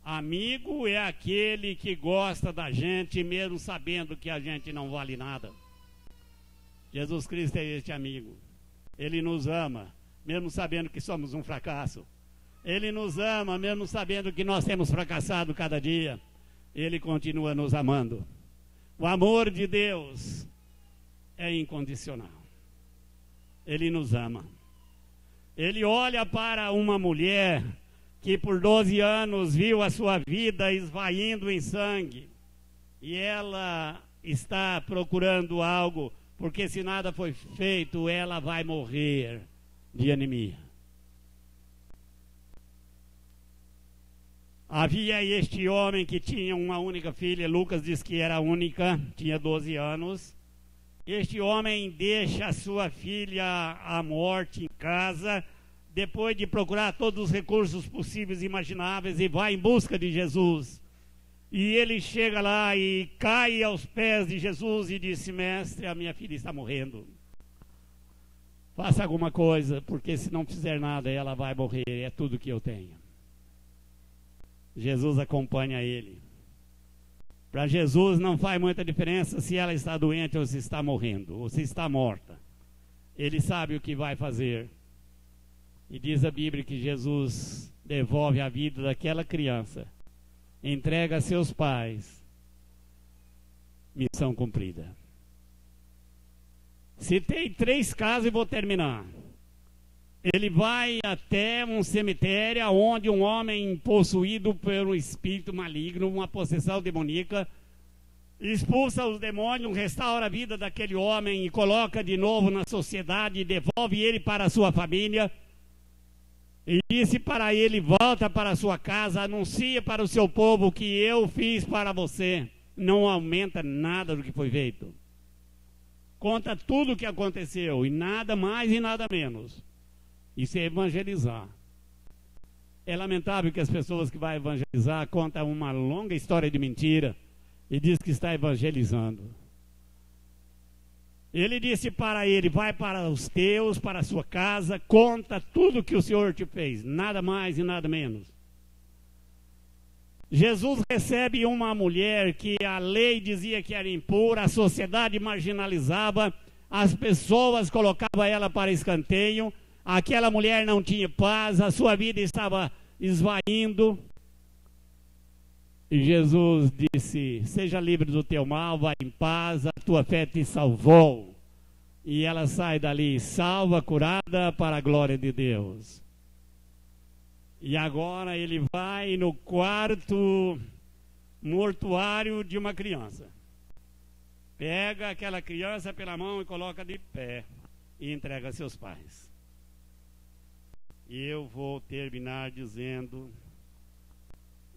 Amigo é aquele que gosta da gente mesmo sabendo que a gente não vale nada. Jesus Cristo é este amigo. Ele nos ama, mesmo sabendo que somos um fracasso. Ele nos ama, mesmo sabendo que nós temos fracassado cada dia. Ele continua nos amando. O amor de Deus é incondicional. Ele nos ama. Ele olha para uma mulher que por 12 anos viu a sua vida esvaindo em sangue. E ela está procurando algo, porque se nada foi feito, ela vai morrer de anemia. Havia este homem que tinha uma única filha, Lucas diz que era única, tinha 12 anos. Este homem deixa a sua filha à morte em casa, depois de procurar todos os recursos possíveis e imagináveis, e vai em busca de Jesus. E ele chega lá e cai aos pés de Jesus e diz: mestre, a minha filha está morrendo. Faça alguma coisa, porque se não fizer nada, ela vai morrer, é tudo que eu tenho. Jesus acompanha ele. Para Jesus não faz muita diferença se ela está doente ou se está morrendo, ou se está morta. Ele sabe o que vai fazer. E diz a Bíblia que Jesus devolve a vida daquela criança, entrega a seus pais, missão cumprida. Citei 3 casos e vou terminar. Ele vai até um cemitério onde um homem possuído por um espírito maligno, uma possessão demoníaca, expulsa os demônios, restaura a vida daquele homem e coloca de novo na sociedade, devolve ele para a sua família. E disse para ele: volta para a sua casa, anuncia para o seu povo que eu fiz para você. Não aumenta nada do que foi feito. Conta tudo o que aconteceu, e nada mais e nada menos. Isso é evangelizar. É lamentável que as pessoas que vão evangelizar contam uma longa história de mentira e diz que está evangelizando. Ele disse para ele: vai para os teus, para a sua casa, conta tudo que o Senhor te fez, nada mais e nada menos. Jesus recebe uma mulher que a lei dizia que era impura, a sociedade marginalizava, as pessoas colocavam ela para escanteio, aquela mulher não tinha paz, a sua vida estava esvaindo. E Jesus disse: seja livre do teu mal, vai em paz, a tua fé te salvou. E ela sai dali salva, curada, para a glória de Deus. E agora ele vai no quarto mortuário de uma criança. Pega aquela criança pela mão e coloca de pé e entrega a seus pais. E eu vou terminar dizendo: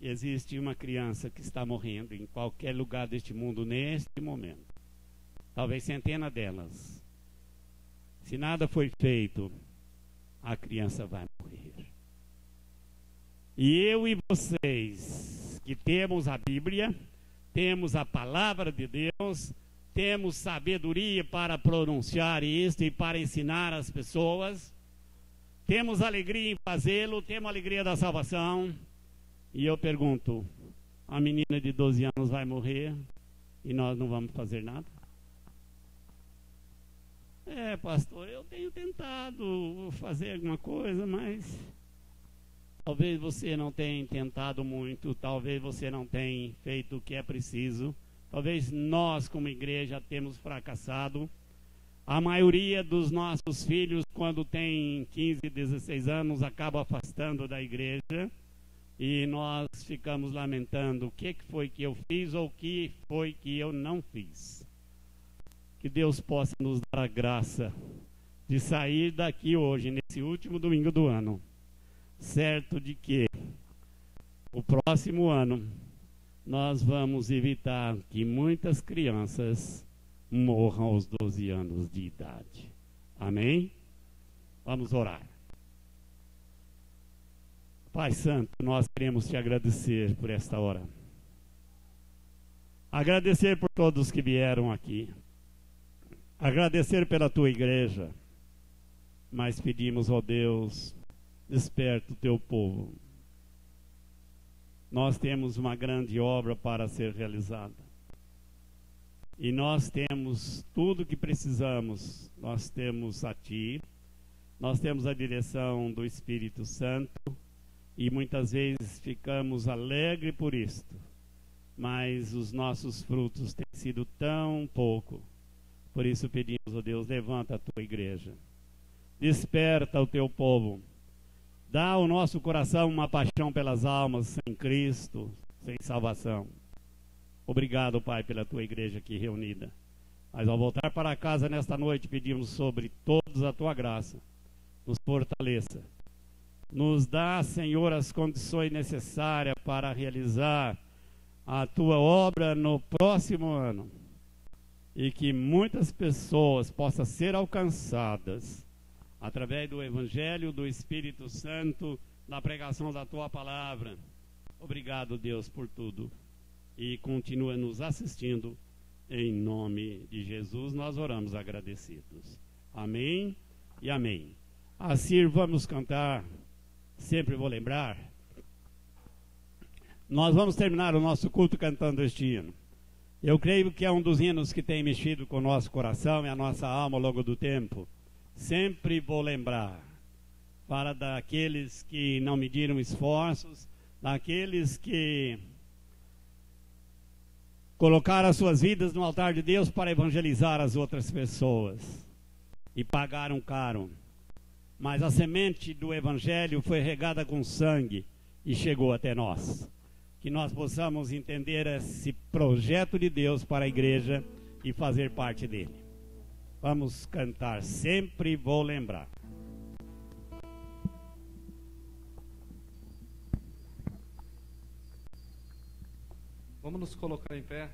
existe uma criança que está morrendo em qualquer lugar deste mundo neste momento. Talvez centenas delas. Se nada foi feito, a criança vai morrer. E eu e vocês, que temos a Bíblia, temos a palavra de Deus, temos sabedoria para pronunciar isto e para ensinar as pessoas, temos alegria em fazê-lo, temos alegria da salvação. E eu pergunto: a menina de 12 anos vai morrer e nós não vamos fazer nada? Pastor, eu tenho tentado fazer alguma coisa, mas talvez você não tenha tentado muito, talvez você não tenha feito o que é preciso, talvez nós como igreja temos fracassado. A maioria dos nossos filhos, quando tem 15, 16 anos, acaba afastando da igreja. E nós ficamos lamentando o que foi que eu fiz ou o que foi que eu não fiz. Que Deus possa nos dar a graça de sair daqui hoje, nesse último domingo do ano, certo de que o próximo ano nós vamos evitar que muitas crianças morram aos 12 anos de idade. Amém? Vamos orar. Pai Santo, nós queremos te agradecer por esta hora. Agradecer por todos que vieram aqui. Agradecer pela tua igreja. Mas pedimos, ó Deus, desperta o teu povo. Nós temos uma grande obra para ser realizada. E nós temos tudo o que precisamos. Nós temos a Ti, nós temos a direção do Espírito Santo, e muitas vezes ficamos alegres por isto, mas os nossos frutos têm sido tão pouco. Por isso pedimos, ó Deus, levanta a Tua igreja, desperta o Teu povo, dá ao nosso coração uma paixão pelas almas sem Cristo, sem salvação. Obrigado, Pai, pela Tua igreja aqui reunida. Mas ao voltar para casa nesta noite, pedimos sobre todos a Tua graça. Nos fortaleça. Nos dá, Senhor, as condições necessárias para realizar a Tua obra no próximo ano. E que muitas pessoas possam ser alcançadas através do Evangelho, do Espírito Santo, da pregação da Tua palavra. Obrigado, Deus, por tudo. E continua nos assistindo. Em nome de Jesus, nós oramos agradecidos. Amém e amém. Assim vamos cantar, sempre vou lembrar. Nós vamos terminar o nosso culto cantando este hino. Eu creio que é um dos hinos que tem mexido com o nosso coração e a nossa alma ao longo do tempo. Sempre vou lembrar. Para daqueles que não mediram esforços, daqueles que colocaram as suas vidas no altar de Deus para evangelizar as outras pessoas e pagaram caro. Mas a semente do Evangelho foi regada com sangue e chegou até nós. Que nós possamos entender esse projeto de Deus para a igreja e fazer parte dele. Vamos cantar Sempre Vou Lembrar. Vamos nos colocar em pé.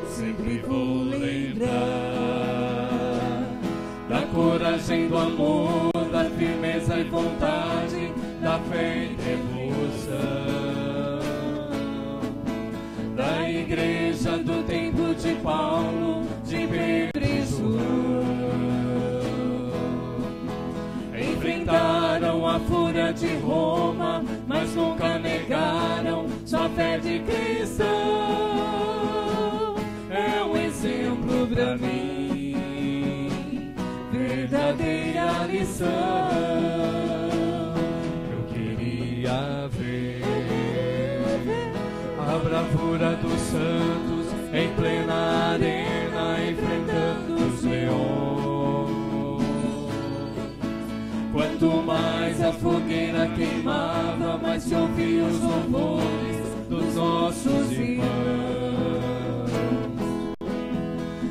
Sempre vou lembrar da coragem, do amor, da firmeza e vontade, da fé e devoção da igreja do tempo de Paulo, de Pedro e João. Enfrentaram a fúria de Roma, mas nunca negaram sua fé de cristão. É um exemplo pra mim, verdadeira lição. Eu queria ver a bravura dos santos em plena arena, enfrentando os leões. Quanto mais a fogueira queimava, mais se ouvia os louvores dos nossos irmãos.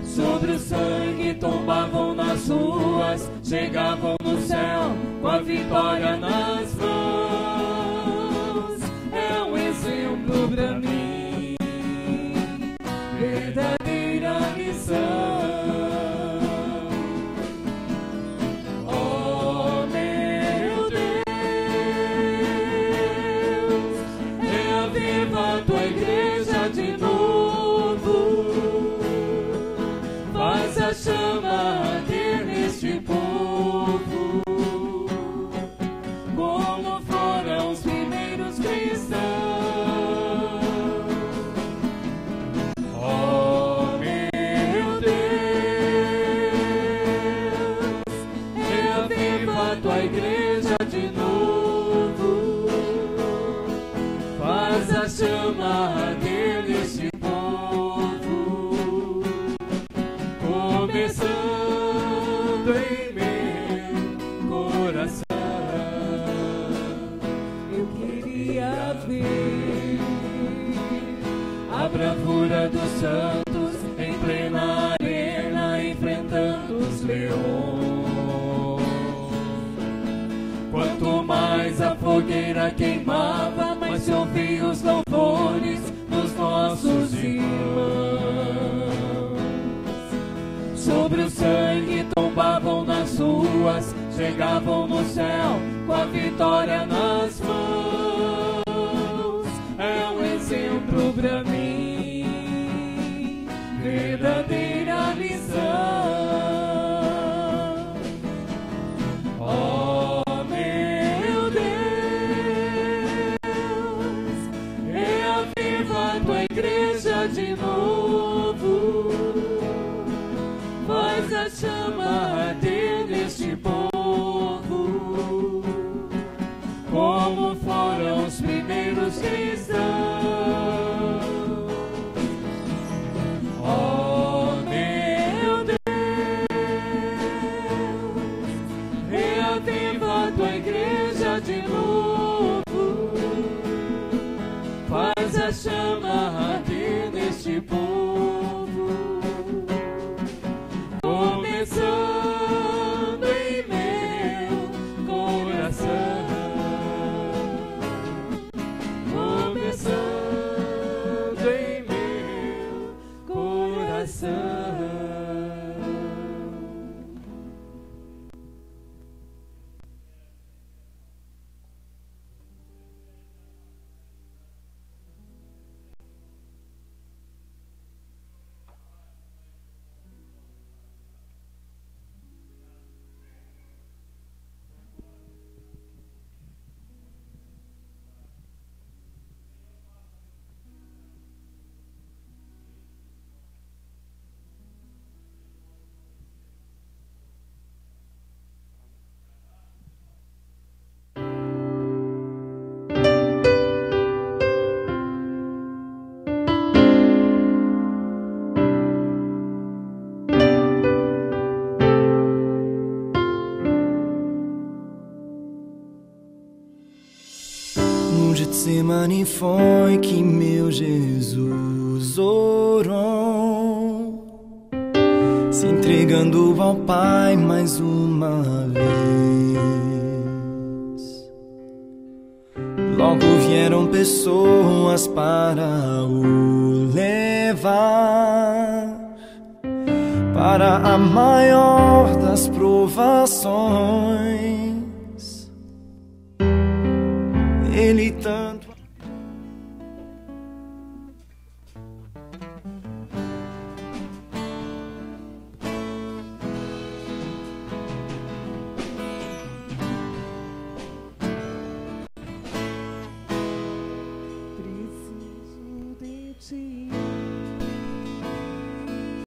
Sobre o sangue tombavam nas ruas, chegavam no céu com a vitória nas mãos. É um exemplo pra mim, verdadeira lição. Oh meu Deus, reaviva a tua igreja de novo. Faz a chama arder neste povo, como foram os primeiros cristãos. Oh meu Deus, reaviva a tua igreja de novo. Faz a chama arder neste povo, começando em meu coração. Eu queria ver fogueira queimava, mas se ouvia os louvores dos nossos irmãos. Sobre o sangue tombavam nas ruas, chegavam no céu com a vitória nas mãos. É um exemplo pra mim, verdadeira lição. Oh, meu Deus, reaviva a tua igreja de novo. Faz a chama arder neste povo, como foram os primeiros cristãos. Oh, meu Deus, reaviva a tua igreja de novo. Faz a chama arder neste povo, começando em meu coração, começando em meu coração. No Getsemane foi que meu Jesus orou, se entregando ao Pai mais uma vez. Logo vieram pessoas para o levar para a maior das provações. Ele tanto